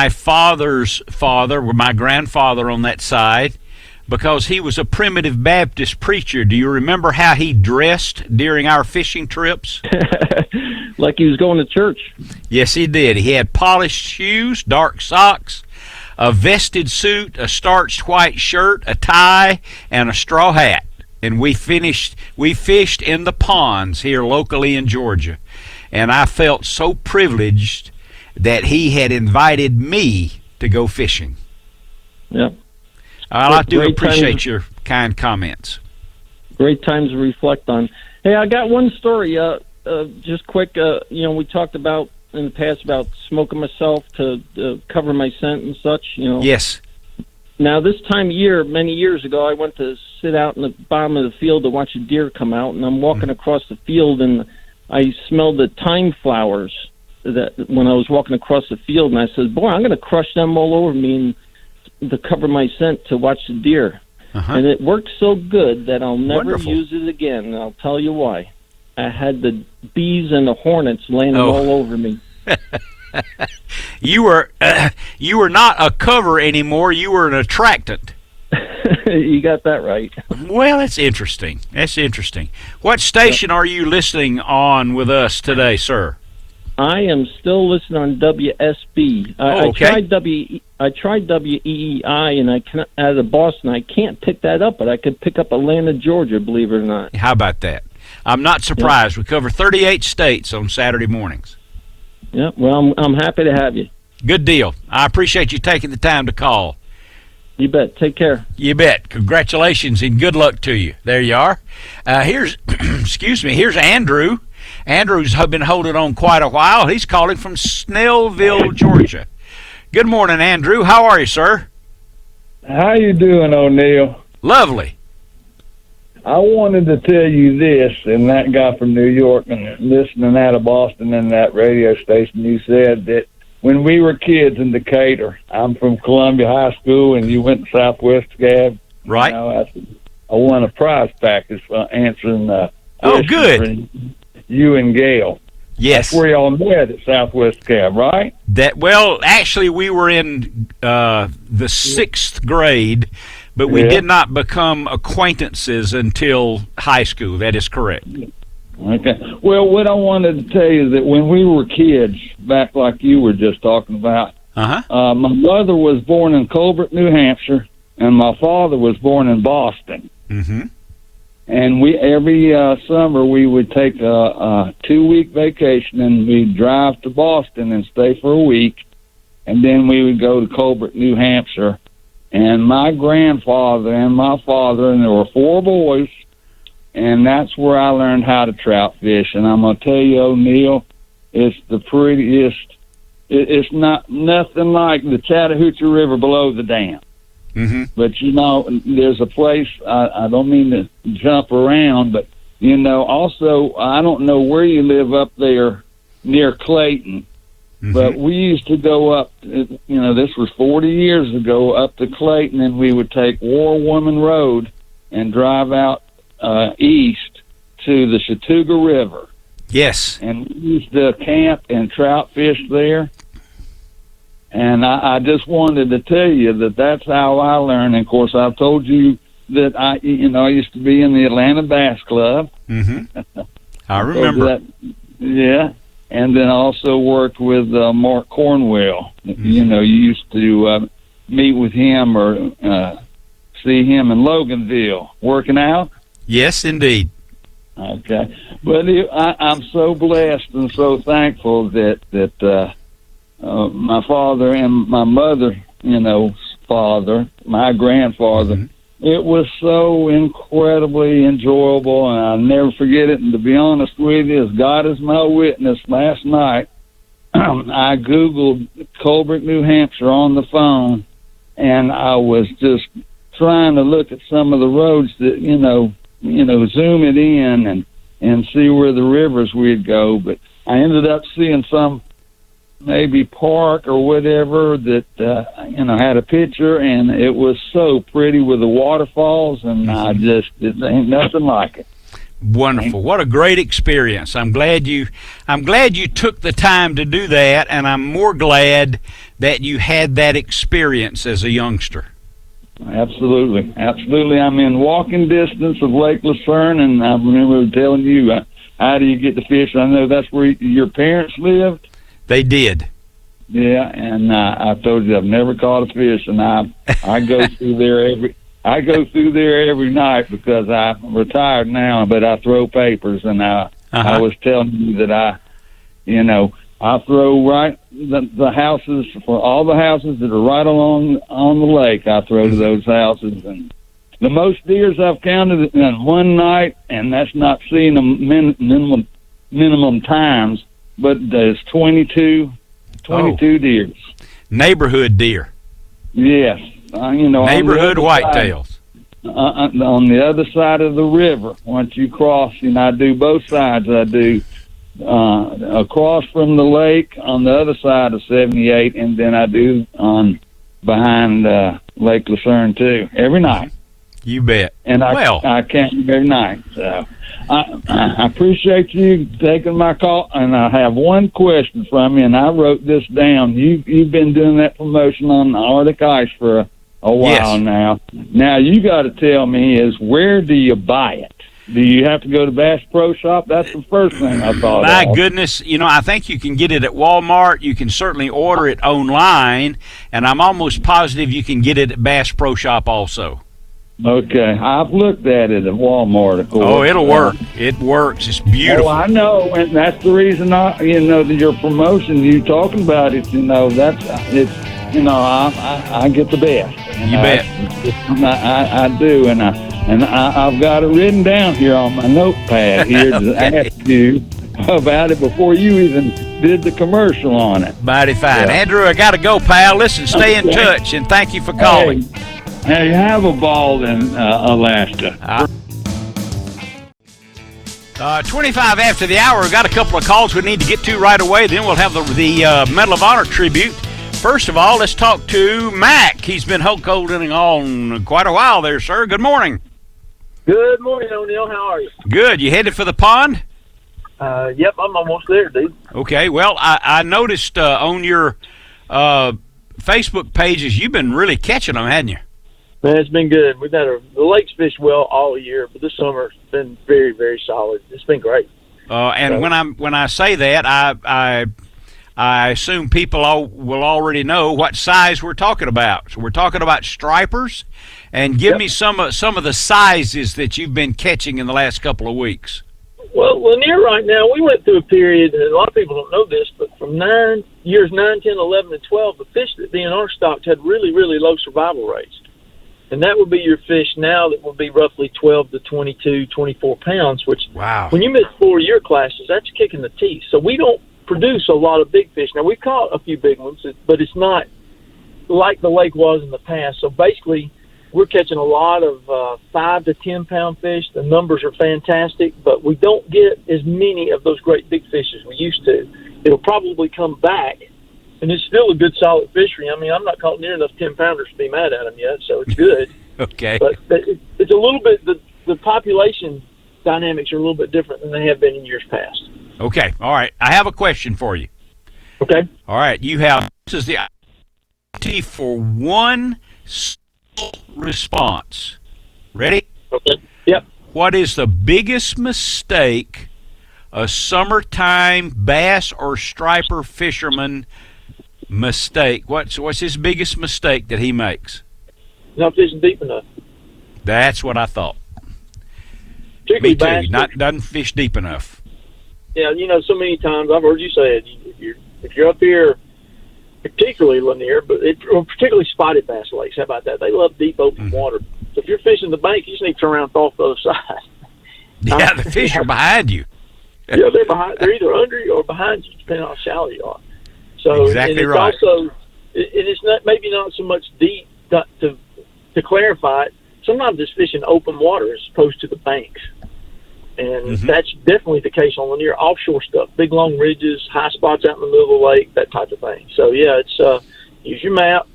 father's father, or my grandfather on that side, because he was a primitive Baptist preacher. Do you remember how he dressed during our fishing trips? Like he was going to church. Yes, he did. He had polished shoes, dark socks, a vested suit, a starched white shirt, a tie, and a straw hat. And we fished in the ponds here locally in Georgia. And I felt so privileged that he had invited me to go fishing. Yep. I do Great appreciate times. your kind comments. Great times to reflect on. Hey, I got one story. Just quick. We talked about in the past about smoking myself to cover my scent and such. Yes. Now, this time of year, many years ago, I went to sit out in the bottom of the field to watch a deer come out, and I'm walking across the field, and I smelled the thyme flowers that when I was walking across the field, and I said, boy, I'm going to crush them all over me and to cover my scent to watch the deer. And it worked so good that I'll never Wonderful. use it again, and I'll tell you why. I had the bees and the hornets landing all over me. You were not a cover anymore. You were an attractant. You got that right. Well, that's interesting. That's interesting. What station are you listening on with us today, sir? I am still listening on WSB. Okay. I tried WEEI, and out of Boston, I can't pick that up, but I could pick up Atlanta, Georgia, believe it or not. How about that? I'm not surprised. We cover 38 states on Saturday mornings. Yeah, well, I'm happy to have you. Good deal. I appreciate you taking the time to call. You bet. Take care. You bet. Congratulations and good luck to you. There you are. Here's here's Andrew. Andrew's been holding on quite a while. He's calling from Snellville, Georgia. Good morning, Andrew. How are you, sir? How you doing, O'Neill? Lovely. I wanted to tell you this, and that guy from New York, and listening out of Boston and that radio station, you said that when we were kids in Decatur, I'm from Columbia High School, and you went to Southwest Gab. Right. I won a prize package for answering Oh, good. for you and Gail. Yes. That's where y'all met at Southwest Cab, right? Well, actually, we were in the 6th grade, but we Yeah. did not become acquaintances until high school. That is correct. Okay. Well, what I wanted to tell you is that when we were kids, back like you were just talking about, Uh-huh. my mother was born in Colbert, New Hampshire, and my father was born in Boston. Mm-hmm. And we every summer we would take a 2-week vacation, and we'd drive to Boston and stay for a week, and then we would go to Colbert, New Hampshire. And my grandfather and my father, and there were 4 boys, and that's where I learned how to trout fish. And I'm gonna tell you, O'Neill, it's the prettiest. It's not nothing like the Chattahoochee River below the dam. Mm-hmm. But, there's a place, I don't mean to jump around, but, also, I don't know where you live up there near Clayton, but we used to go up, this was 40 years ago, up to Clayton, and we would take War Woman Road and drive out east to the Chattooga River. Yes. And we used to camp and trout fish there. And I just wanted to tell you that that's how I learned. And of course, I've told you that I used to be in the Atlanta Bass Club. Mm-hmm. I remember. Yeah. And then I also worked with Mark Cornwell. Mm-hmm. You used to meet with him or see him in Loganville working out. Yes, indeed. Okay. But I'm so blessed and so thankful that my father and my mother, father, my grandfather, it was so incredibly enjoyable, and I'll never forget it. And to be honest with you, as God is my witness, last night I Googled Colbert, New Hampshire on the phone, and I was just trying to look at some of the roads that, zoom it in and see where the rivers we'd go. But I ended up seeing some maybe park or whatever that had a picture, and it was so pretty with the waterfalls, and it ain't nothing like it. Wonderful. What a great experience. I'm glad you took the time to do that, and I'm more glad that you had that experience as a youngster. Absolutely. I'm in walking distance of Lake Lucerne, and I remember telling you, how do you get the fish? I know that's where your parents lived. They did. Yeah, and I told you I've never caught a fish, and I go through there every night because I'm retired now, but I throw papers, and I was telling you that I throw right the houses for all the houses that are right along on the lake. I throw to those houses, and the most deers I've counted in one night, and that's not seeing them minimum times, but there's 22 deers. Neighborhood deer. Yes. Neighborhood whitetails. On the other side of the river, once you cross, I do both sides. I do across from the lake on the other side of 78, and then I do behind Lake Lucerne too, every night. You bet. And I camp every night. So I appreciate you taking my call, and I have one question from you, and I wrote this down. You've been doing that promotion on Arctic Ice for a while now. Now you got to tell me is where do you buy it? Do you have to go to Bass Pro Shop? That's the first thing I thought. My goodness, I think you can get it at Walmart. You can certainly order it online, and I'm almost positive you can get it at Bass Pro Shop also. Okay, I've looked at it at Walmart, of course. Oh, it'll work. It works. It's beautiful. Oh, I know, and that's the reason your promotion. You talking about it? I get the best. You bet. I do, and I've got it written down here on my notepad here to ask you about it before you even did the commercial on it. Mighty fine. Yeah. Andrew, I got to go, pal. Listen, stay in touch, and thank you for calling. Hey, have a ball in Alaska. 25 after the hour. We've got a couple of calls we need to get to right away. Then we'll have the Medal of Honor tribute. First of all, let's talk to Mac. He's been holding on quite a while there, sir. Good morning. Good morning, O'Neill. How are you? Good. You headed for the pond? Yep, I'm almost there, dude. Okay. Well, I noticed on your Facebook pages you've been really catching them, hadn't you? Man, it's been good. We've had the lake's fished well all year, but this summer it's been very, very solid. It's been great. And when I say that, I assume people will already know what size we're talking about. So we're talking about stripers, and give me some of the sizes that you've been catching in the last couple of weeks. Well, Lanier right now, we went through a period, and a lot of people don't know this, but from years 9, 10, 11, and 12, the fish that DNR stocked had really, really low survival rates. And that would be your fish now that would be roughly 12 to 22, 24 pounds, which when you miss 4 year classes, that's kicking the teeth. So we don't produce a lot of big fish. Now, we've caught a few big ones, but it's not like the lake was in the past. So basically, we're catching a lot of 5 to 10 pound fish. The numbers are fantastic, but we don't get as many of those great big fish as we used to. It'll probably come back, and it's still a good solid fishery. I mean, I'm not caught near enough 10 pounders to be mad at them yet, so it's good. Okay. But it's a little bit, the population dynamics are a little bit different than they have been in years past. Okay. All right. I have a question for you. Okay. All right. This is the opportunity for one response. Ready? Okay. Yep. What is the biggest mistake a summertime bass or striper fisherman mistake? What's his biggest mistake that he makes? Not fishing deep enough. That's what I thought. Particularly Me too. bass Doesn't fish deep enough. Yeah, so many times I've heard you say it. If you're up here, particularly Lanier, but particularly spotted bass lakes. How about that? They love deep open water. So if you're fishing the bank, you just need to turn around and fall off the other side. Yeah, the fish are behind you. Yeah, they're behind. They're either under you or behind you, depending on how shallow you are. So exactly and it's right. Also, it's not so much deep. To clarify it, sometimes it's fishing open water as opposed to the banks. And that's definitely the case on Lanier offshore stuff, big long ridges, high spots out in the middle of the lake, that type of thing. So yeah, it's use your map.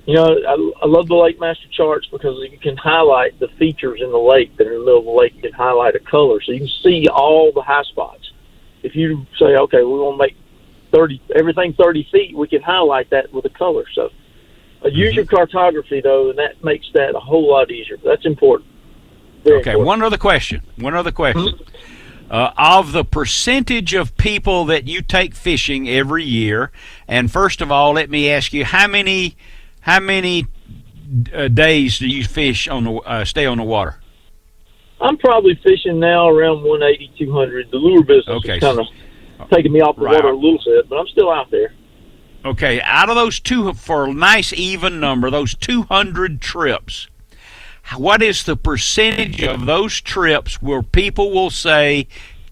I love the Lake Master charts because you can highlight the features in the lake that are in the middle of the lake. You can highlight a color, so you can see all the high spots. If you say, okay, we want to make everything 30 feet, we can highlight that with a color. So use your cartography, though, and that makes that a whole lot easier. That's important. Very important. One other question. Of the percentage of people that you take fishing every year, and first of all, let me ask you, how many days do you fish stay on the water? I'm probably fishing now around 180, 200. The lure business is kind of taking me off the water a little bit, but I'm still out there. Okay, out of those for a nice even number, those 200 trips, what is the percentage of those trips where people will say,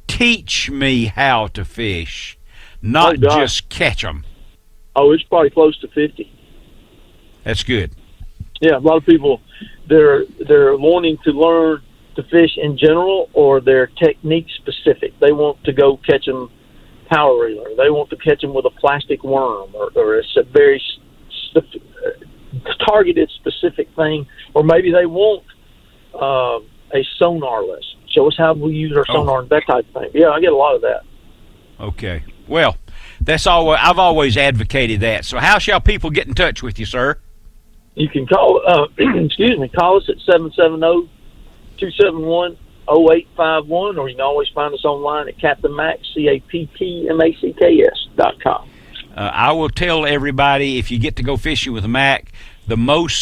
teach me how to fish, not just catch them? Oh, it's probably close to 50. That's good. Yeah, a lot of people, they're wanting to learn to fish in general, or they're technique specific. They want to go catch them power reeler. They want to catch them with a plastic worm, or it's a very targeted specific thing, or maybe they want a sonar lesson. Show us how we use our sonar and that type of thing. Yeah, I get a lot of that. Okay. Well, I've always advocated that. So how shall people get in touch with you, sir? You can call call us at 770-271-0851, or you can always find us online at Captain Max, CAPTMACKS.com. I will tell everybody, if you get to go fishing with Mac, the most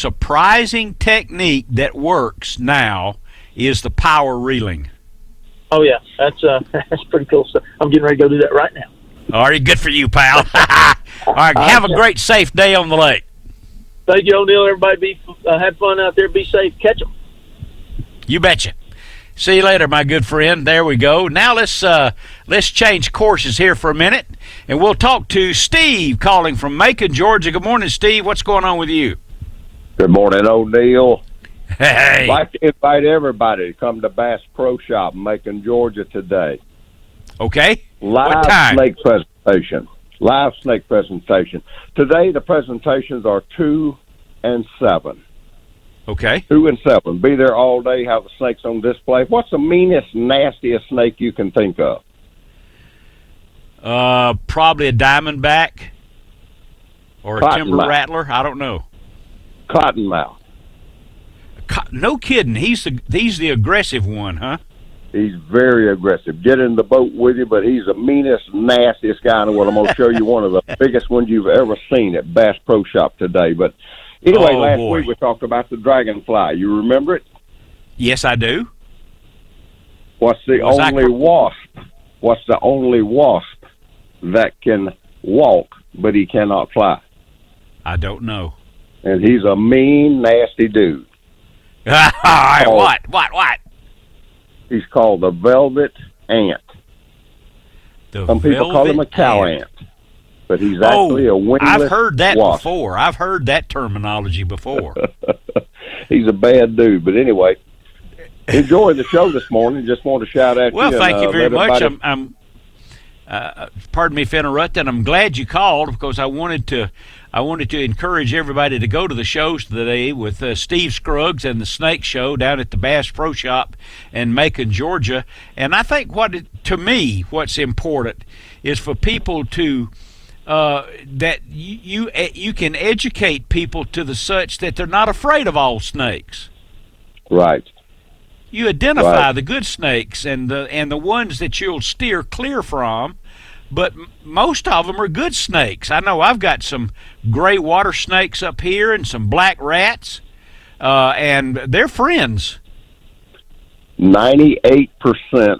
surprising technique that works now is the power reeling. Oh yeah, that's pretty cool stuff. I'm getting ready to go do that right now. All right, good for you, pal. All right, have a great, safe day on the lake. Thank you, O'Neill. Everybody have fun out there. Be safe. Catch them. You betcha. See you later, my good friend. There we go. Now let's change courses here for a minute, and we'll talk to Steve calling from Macon, Georgia. Good morning, Steve. What's going on with you? Good morning, O'Neill. Hey. I'd like to invite everybody to come to Bass Pro Shop in Macon, Georgia today. Okay. Live snake presentation. Today the presentations are 2 and 7. Okay. 2 and 7. Be there all day, have the snakes on display. What's the meanest, nastiest snake you can think of? Probably a diamondback or a timber rattler. I don't know. Cottonmouth. No kidding. He's the aggressive one, huh? He's very aggressive. Get in the boat with you, but he's the meanest, nastiest guy in the world. I'm going to show you one of the biggest ones you've ever seen at Bass Pro Shop today. But anyway, last week we talked about the dragonfly. You remember it? Yes, I do. What's the only wasp? What's the only wasp that can walk, but he cannot fly? I don't know. And he's a mean, nasty dude. What? He's called the velvet ant. Some people call him a cow ant, but he's actually a wingless I've heard that wasp. before. I've heard that terminology before. He's a bad dude, but anyway, enjoying the show this morning. Just want to shout out. Well, thank you very much. Everybody... Pardon me for interrupting. I'm glad you called because I wanted to encourage everybody to go to the shows today with Steve Scruggs and the Snake Show down at the Bass Pro Shop in Macon, Georgia. And I think to me, what's important is for people to that you can educate people to the such that they're not afraid of all snakes. Right. You identify the good snakes and the ones that you'll steer clear from, but most of them are good snakes. I know I've got some gray water snakes up here and some black rats, and they're friends. 98%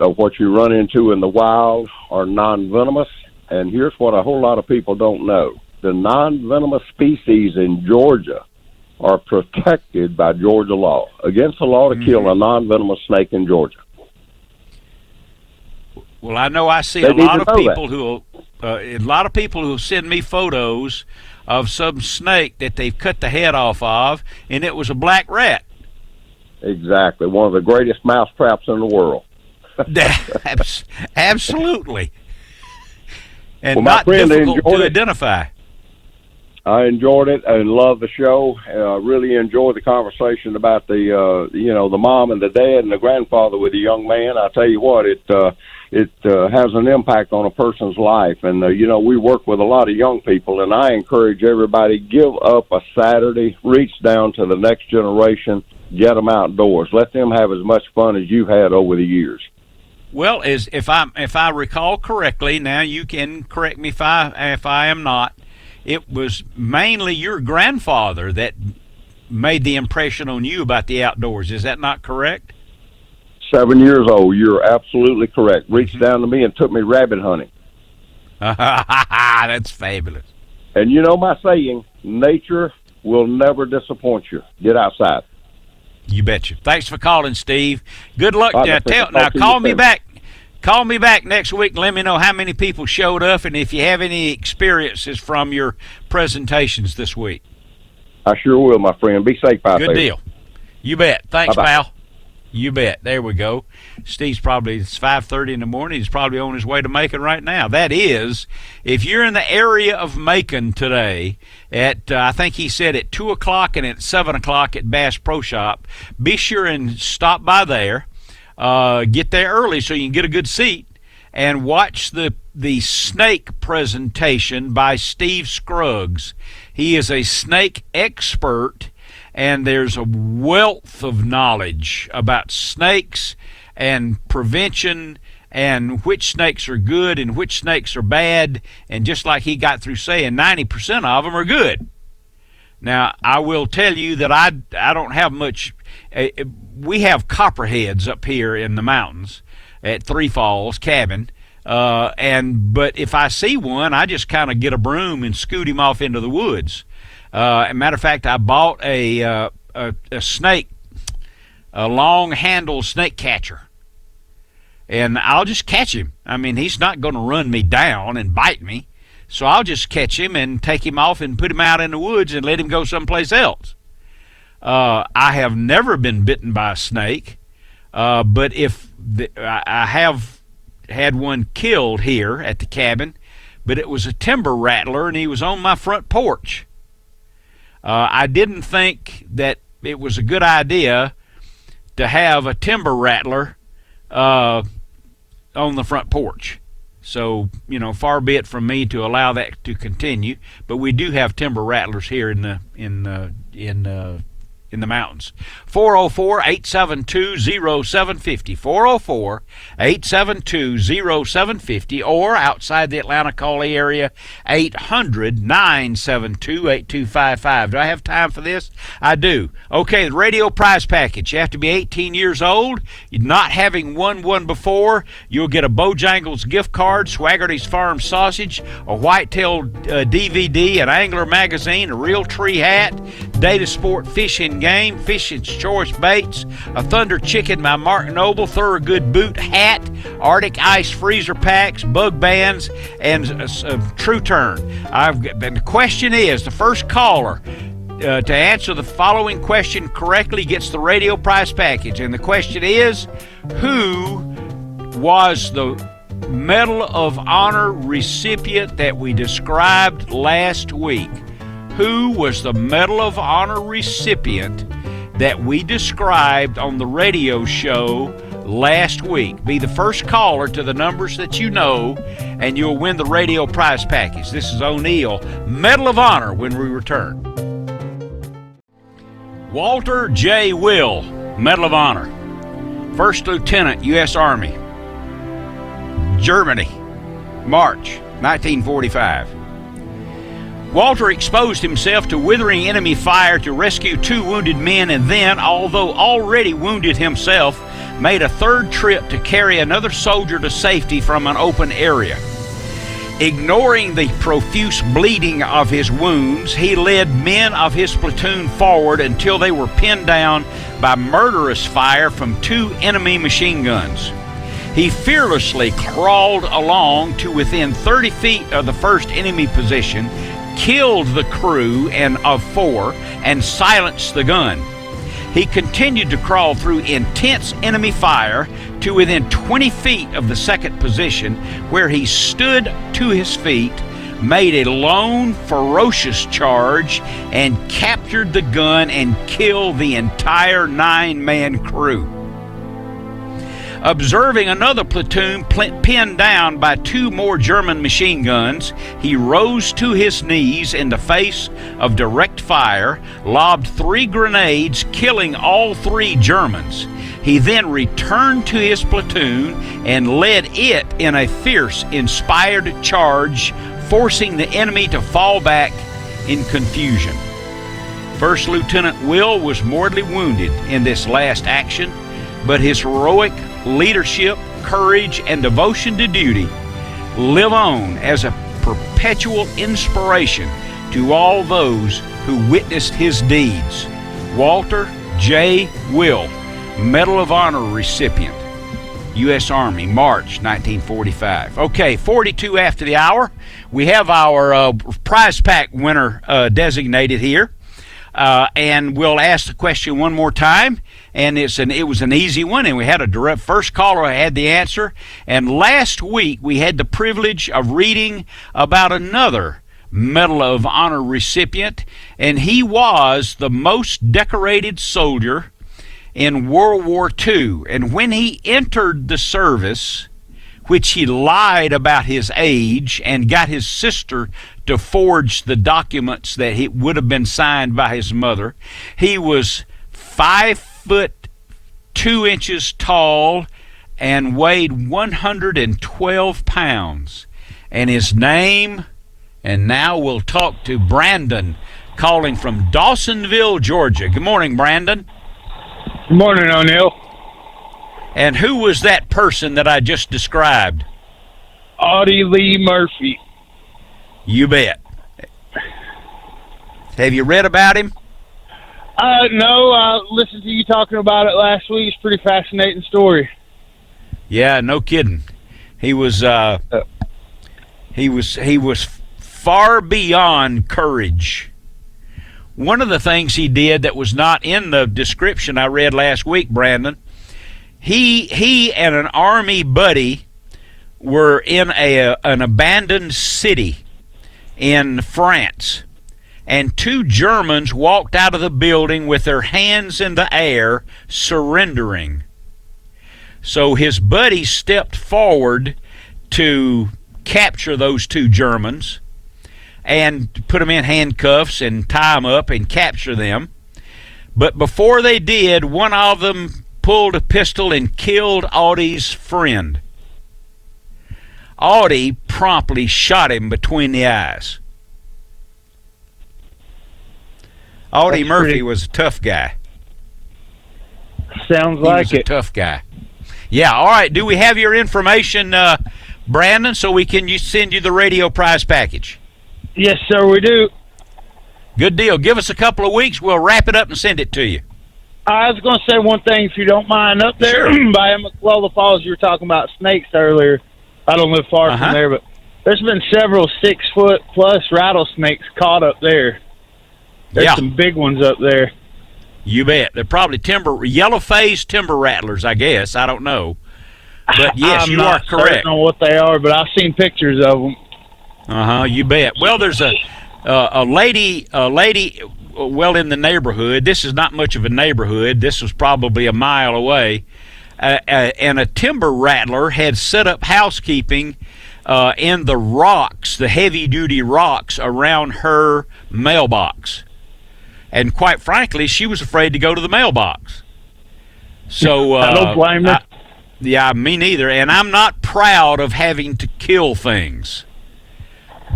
of what you run into in the wild are non-venomous, and here's what a whole lot of people don't know. The non-venomous species in Georgia are protected by Georgia law. Against the law to kill a non-venomous snake in Georgia. Well, I know I see a lot of people who send me photos of some snake that they've cut the head off of, and it was a black rat. Exactly. One of the greatest mouse traps in the world. Absolutely. And well, not difficult to identify. I enjoyed it and loved the show. Really enjoyed the conversation about the mom and the dad and the grandfather with the young man. I tell you what, it has an impact on a person's life. And, we work with a lot of young people, and I encourage everybody, give up a Saturday, reach down to the next generation, get them outdoors. Let them have as much fun as you've had over the years. Well, if I recall correctly, now you can correct me if I am not, it was mainly your grandfather that made the impression on you about the outdoors. Is that not correct? 7 years old. You're absolutely correct. Reached down to me and took me rabbit hunting. That's fabulous. And you know my saying, nature will never disappoint you. Get outside. You betcha. Thanks for calling, Steve. Good luck. Now call me back. Call me back next week and let me know how many people showed up and if you have any experiences from your presentations this week. I sure will, my friend. Be safe out there. Good deal. You bet. Thanks, Bye-bye. pal. You bet. There we go. Steve's it's 5:30 in the morning. He's probably on his way to Macon right now. That is, if you're in the area of Macon today at, I think he said at 2 o'clock and at 7 o'clock at Bass Pro Shop, be sure and stop by there. Get there early so you can get a good seat and watch the snake presentation by Steve Scruggs. He is a snake expert, and there's a wealth of knowledge about snakes and prevention and which snakes are good and which snakes are bad. And just like he got through saying, 90% of them are good. Now, I will tell you that I don't have much. We have copperheads up here in the mountains at Three Falls Cabin, but if I see one, I just kind of get a broom and scoot him off into the woods. As a matter of fact, I bought a snake, a long-handled snake catcher, and I'll just catch him. I mean, he's not going to run me down and bite me. So I'll just catch him and take him off and put him out in the woods and let him go someplace else. I have never been bitten by a snake, but I have had one killed here at the cabin, but it was a timber rattler, and he was on my front porch. I didn't think that it was a good idea to have a timber rattler on the front porch. So, far be it from me to allow that to continue, but we do have timber rattlers here in the mountains. 404-872-0750. 404-872-0750, or outside the Atlanta Collie area, 800-972-8255. Do I have time for this? I do. Okay, the radio prize package. You have to be 18 years old. You're not having won one before, you'll get a Bojangles gift card, Swaggerty's Farm Sausage, a Whitetail DVD, an Angler magazine, a Real Tree hat, Data Sport Fish and Game, Fishing's Choice Baits, a Thunder Chicken by Mark Noble, Thorogood Boot hat, Arctic Ice freezer packs, bug bands, and a True Turn. The question is, the first caller to answer the following question correctly gets the radio prize package. And the question is, who was the Medal of Honor recipient that we described last week? Who was the Medal of Honor recipient that we described on the radio show last week? Be the first caller to the numbers that you know, and you'll win the radio prize package. This is O'Neill, Medal of Honor, when we return. Walter J. Will, Medal of Honor, First Lieutenant, U.S. Army, Germany, March 1945. Walter exposed himself to withering enemy fire to rescue 2 wounded men, and then, although already wounded himself, made a third trip to carry another soldier to safety from an open area. Ignoring the profuse bleeding of his wounds, he led men of his platoon forward until they were pinned down by murderous fire from 2 enemy machine guns. He fearlessly crawled along to within 30 feet of the first enemy position, killed the crew of 4, and silenced the gun. He continued to crawl through intense enemy fire to within 20 feet of the second position, where he stood to his feet, made a lone, ferocious charge, and captured the gun and killed the entire 9-man crew. Observing another platoon pinned down by 2 more German machine guns, he rose to his knees in the face of direct fire, lobbed 3 grenades, killing all 3 Germans. He then returned to his platoon and led it in a fierce, inspired charge, forcing the enemy to fall back in confusion. First Lieutenant Will was mortally wounded in this last action, but his heroic leadership, courage, and devotion to duty live on as a perpetual inspiration to all those who witnessed his deeds. Walter J. Will, Medal of Honor recipient, U.S. Army, March 1945. Okay, 42 after the hour. We have our prize pack winner designated here. And we'll ask the question one more time, and it was an easy one, and we had a direct first caller who had the answer. And last week we had the privilege of reading about another Medal of Honor recipient, and he was the most decorated soldier in World War II. And when he entered the service, which he lied about his age and got his sister to forge the documents that it would have been signed by his mother. He was 5 foot 2 inches tall and weighed 112 pounds. And his name, and now we'll talk to Brandon, calling from Dawsonville, Georgia. Good morning, Brandon. Good morning, O'Neill. And who was that person that I just described? Audie Lee Murphy. You bet. Have you read about him? No, I listened to you talking about it last week. It's a pretty fascinating story. Yeah, no kidding. He was far beyond courage. One of the things he did that was not in the description I read last week, Brandon, he and an Army buddy were in an abandoned city in France, and 2 Germans walked out of the building with their hands in the air, surrendering. So his buddy stepped forward to capture those 2 Germans and put them in handcuffs and tie them up and capture them. But before they did, one of them pulled a pistol and killed Audie's friend. Audie promptly shot him between the eyes. Audie Murphy was a tough guy. Sounds He like was a it. tough guy. Yeah, all right. Do we have your information, Brandon, so we can send you the radio prize package? Yes, sir, we do. Good deal. Give us a couple of weeks. We'll wrap it up and send it to you. I was going to say one thing, if you don't mind. Up there Sure. by McClellan Falls, you were talking about snakes earlier. I don't live far Uh-huh. from there, but there's been several 6-foot-plus rattlesnakes caught up there. There's Yeah. some big ones up there. You bet. They're probably yellow-faced timber rattlers, I guess. I don't know. But yes, I'm you not are correct. certain on what they are, but I've seen pictures of them. Uh-huh, you bet. Well, there's a lady, well, in the neighborhood. This is not much of a neighborhood. This was probably a mile away. And a timber rattler had set up housekeeping in the rocks, the heavy-duty rocks around her mailbox. And quite frankly, she was afraid to go to the mailbox. So I don't blame her. Yeah, me neither. And I'm not proud of having to kill things.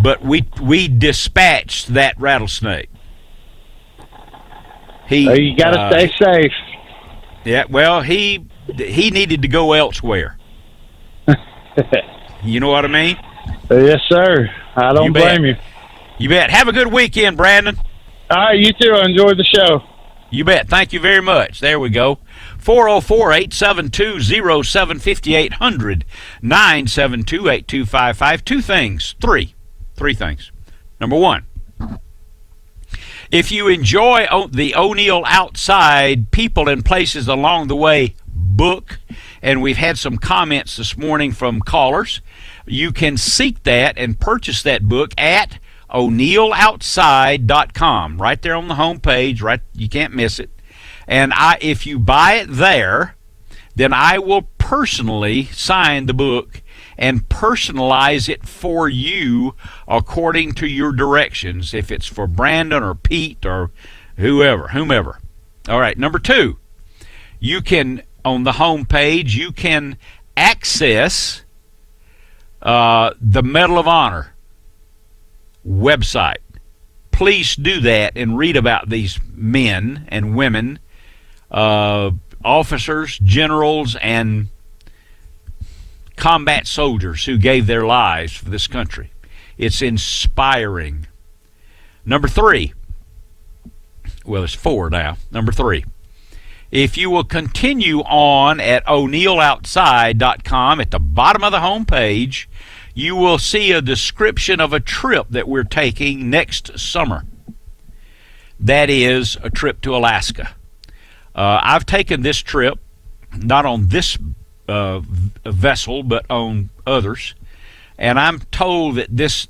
But we dispatched that rattlesnake. You got to stay safe. Yeah, well, he needed to go elsewhere. You know what I mean? Yes, sir. I don't You bet. blame you. You bet. Have a good weekend, Brandon. All right, you too. I enjoyed the show. You bet. Thank you very much. There we go. 404-872-0750, 800-972-8255. Three things. Number one, if you enjoy the O'Neill Outside People and Places Along the Way book, and we've had some comments this morning from callers, you can seek that and purchase that book at o'neilloutside.com, right there on the home page. Right, you can't miss it. And if you buy it there, then I will personally sign the book and personalize it for you according to your directions, if it's for Brandon or Pete or whomever. All right, number two, you can, on the home page, you can access the Medal of Honor website. Please do that and read about these men and women, officers, generals, and combat soldiers who gave their lives for this country. It's inspiring. Number three, well, there's four now. Number three, if you will continue on at o'neilloutside.com, at the bottom of the home page, you will see a description of a trip that we're taking next summer. That is a trip to Alaska. I've taken this trip, not on this vessel, but on others, and I'm told that this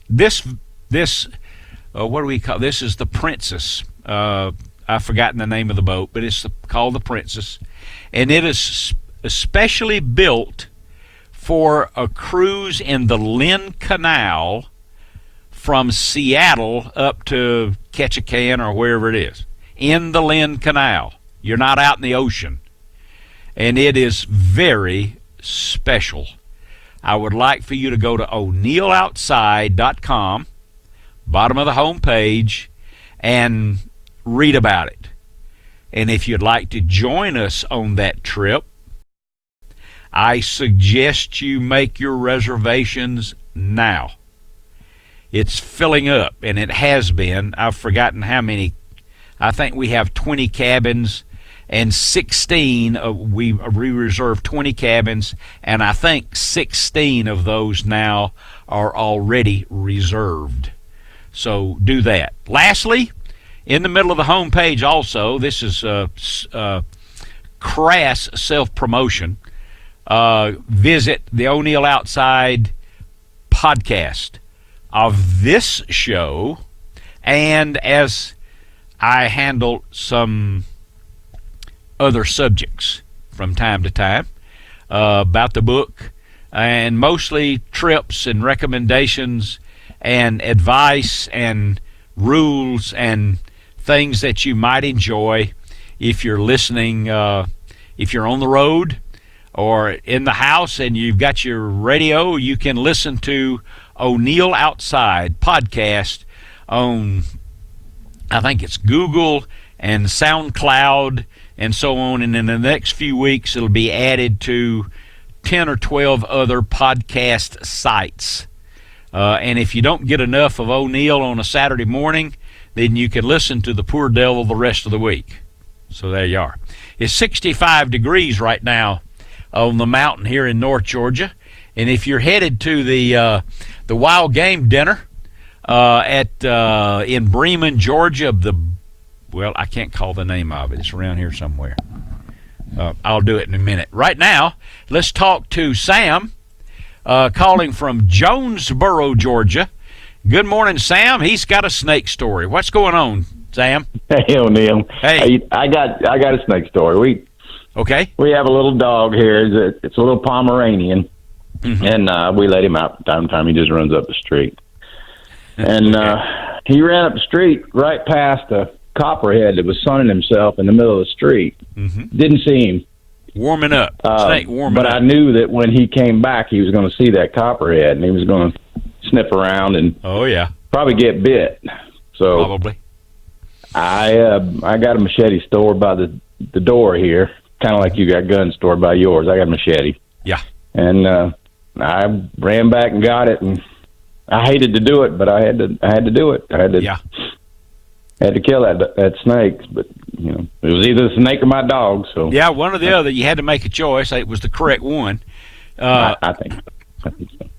what do we call this? Is the Princess. I've forgotten the name of the boat, but it's called the Princess, and it is especially built for a cruise in the Lynn Canal from Seattle up to Ketchikan or wherever it is, in the Lynn Canal. You're not out in the ocean. And it is very special. I would like for you to go to o'neilloutside.com, bottom of the home page, and read about it. And if you'd like to join us on that trip, I suggest you make your reservations now. It's filling up, and it has been. I've forgotten how many. I think we have 20 cabins, and 16, we reserved 20 cabins, and I think 16 of those now are already reserved. So do that. Lastly, in the middle of the home page also, this is crass self-promotion. Visit the O'Neill Outside podcast of this show and as I handle some other subjects from time to time about the book, and mostly trips and recommendations and advice and rules and things that you might enjoy if you're listening, if you're on the road or in the house and you've got your radio. You can listen to O'Neill Outside podcast on, I think it's Google and SoundCloud and so on, and in the next few weeks it'll be added to 10 or 12 other podcast sites. And if you don't get enough of O'Neill on a Saturday morning, then you can listen to the Poor Devil the rest of the week. So there you are. It's 65 degrees right now on the mountain here in North Georgia. And if you're headed to the Wild Game Dinner in Bremen, Georgia, I can't call the name of it. It's around here somewhere. I'll do it in a minute. Right now, let's talk to Sam, calling from Jonesboro, Georgia. Good morning, Sam. He's got a snake story. What's going on, Sam? Hey, O'Neill. Hey. I got a snake story. We have a little dog here. It's a little Pomeranian, and we let him out from time to time. He just runs up the street, and he ran up the street right past a copperhead that was sunning himself in the middle of the street. Didn't see him. Warming up. Snake warming but up. I knew that when he came back, he was going to see that copperhead, and he was going to sniff around and probably get bit. So probably. I got a machete stored by the door here, kind of like you got guns stored by yours. I got a machete. Yeah. And I ran back and got it, and I hated to do it, but I had to do it. I had to kill that snake, but it was either the snake or my dog. So one or the other. You had to make a choice. It was the correct one. I think so.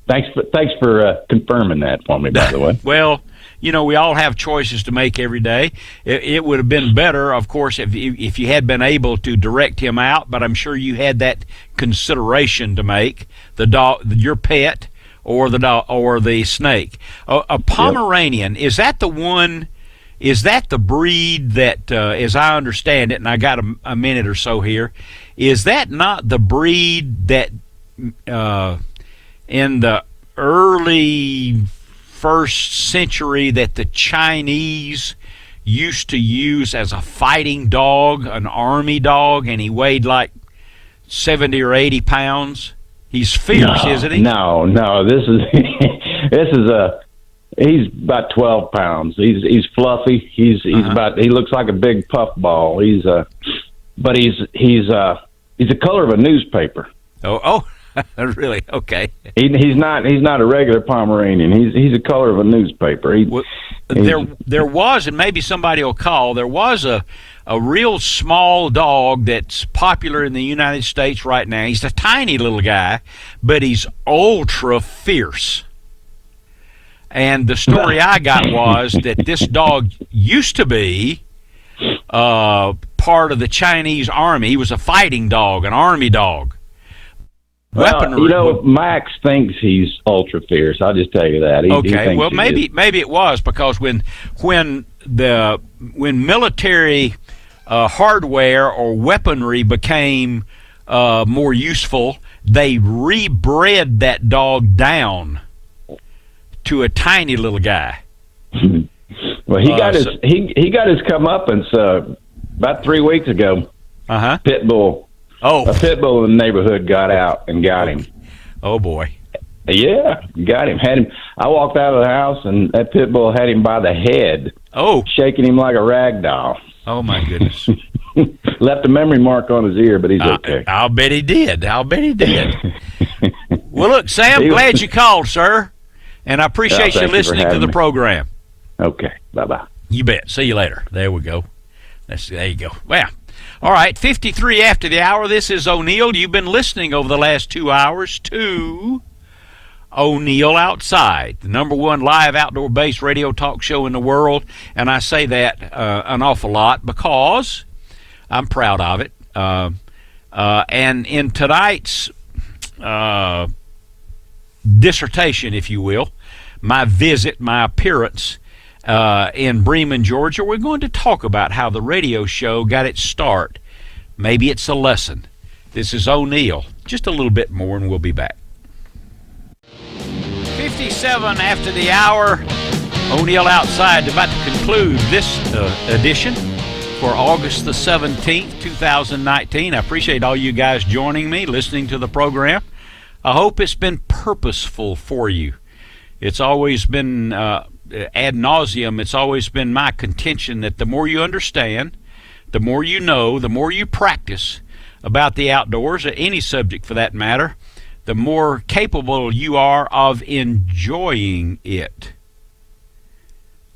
Thanks for confirming that for me, by the way. Well, we all have choices to make every day. It would have been better, of course, if you had been able to direct him out, but I'm sure you had that consideration to make: the dog, your pet, or the dog, or the snake. A Pomeranian, is that the one? Is that the breed that, as I understand it, and I got a minute or so here, is that not the breed that in the early first century that the Chinese used to use as a fighting dog, an army dog, and he weighed like 70 or 80 pounds? He's fierce, isn't he? No. This is he's about 12 pounds. He's fluffy. He's he looks like a big puffball. But he's the color of a newspaper. Oh, really? Okay. He's not a regular Pomeranian. He's the color of a newspaper. There was, and maybe somebody will call, there was a real small dog that's popular in the United States right now. He's a tiny little guy, but he's ultra fierce. And the story I got was that this dog used to be part of the Chinese army. He was a fighting dog, an army dog. Well, Max thinks he's ultra fierce. I'll just tell you that. He maybe it was because when military hardware or weaponry became more useful, they rebred that dog down to a tiny little guy. Well, he got his comeuppance about 3 weeks ago. Pit bull. Oh, a pit bull in the neighborhood got out and got him. Oh boy. Yeah, got him. Had him. I walked out of the house and that pit bull had him by the head. Oh, shaking him like a rag doll. Oh my goodness. Left a memory mark on his ear, but he's okay. I'll bet he did. Well, look, Sam, glad you called, sir, and I appreciate you listening to the program. Okay, bye-bye. You bet. See you later. There we go. There you go. Well, all right, 53 after the hour. This is O'Neill. You've been listening over the last 2 hours to O'Neill Outside, the #1 live outdoor-based radio talk show in the world. And I say that an awful lot because I'm proud of it. And in tonight's dissertation, if you will, my appearance in Bremen, Georgia. We're going to talk about how the radio show got its start. Maybe it's a lesson. This is O'Neill. Just a little bit more, and we'll be back. 57 after the hour. O'Neill Outside, about to conclude this edition for August the 17th, 2019. I appreciate all you guys joining me, listening to the program. I hope it's been purposeful for you. It's always been ad nauseum. It's always been my contention that the more you understand, the more you know, the more you practice about the outdoors, or any subject for that matter, the more capable you are of enjoying it.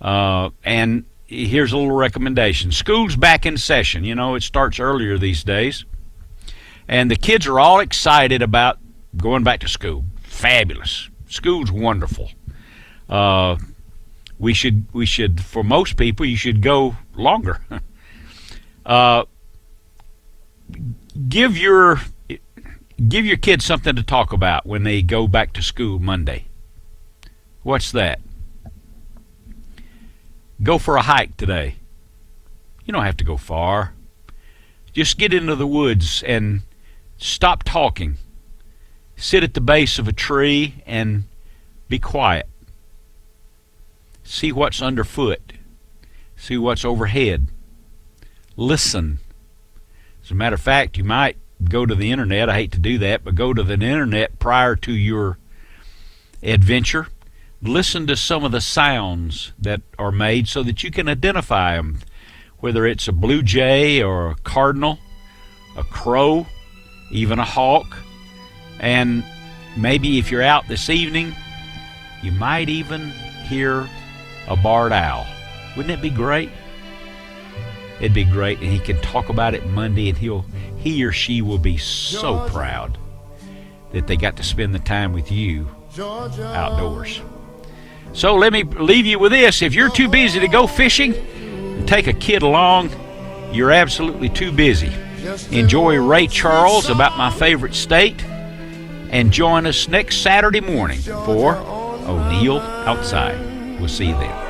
And here's a little recommendation. School's back in session. You know, it starts earlier these days. And the kids are all excited about going back to school. Fabulous. School's wonderful. We should, for most people, you should go longer. Give your kids something to talk about when they go back to school Monday. What's that? Go for a hike today. You don't have to go far. Just get into the woods and stop talking. Sit at the base of a tree and be quiet. See what's underfoot. See what's overhead. Listen. As a matter of fact, you might go to the internet. I hate to do that, but go to the internet prior to your adventure. Listen to some of the sounds that are made so that you can identify them, whether it's a blue jay or a cardinal, a crow, even a hawk. And maybe if you're out this evening, you might even hear a barred owl. Wouldn't it be great? It'd be great, and he can talk about it Monday, and he or she will be so proud that they got to spend the time with you outdoors. So let me leave you with this. If you're too busy to go fishing and take a kid along, you're absolutely too busy. Enjoy Ray Charles, About My Favorite State, and join us next Saturday morning for O'Neill Outside. We'll see you then.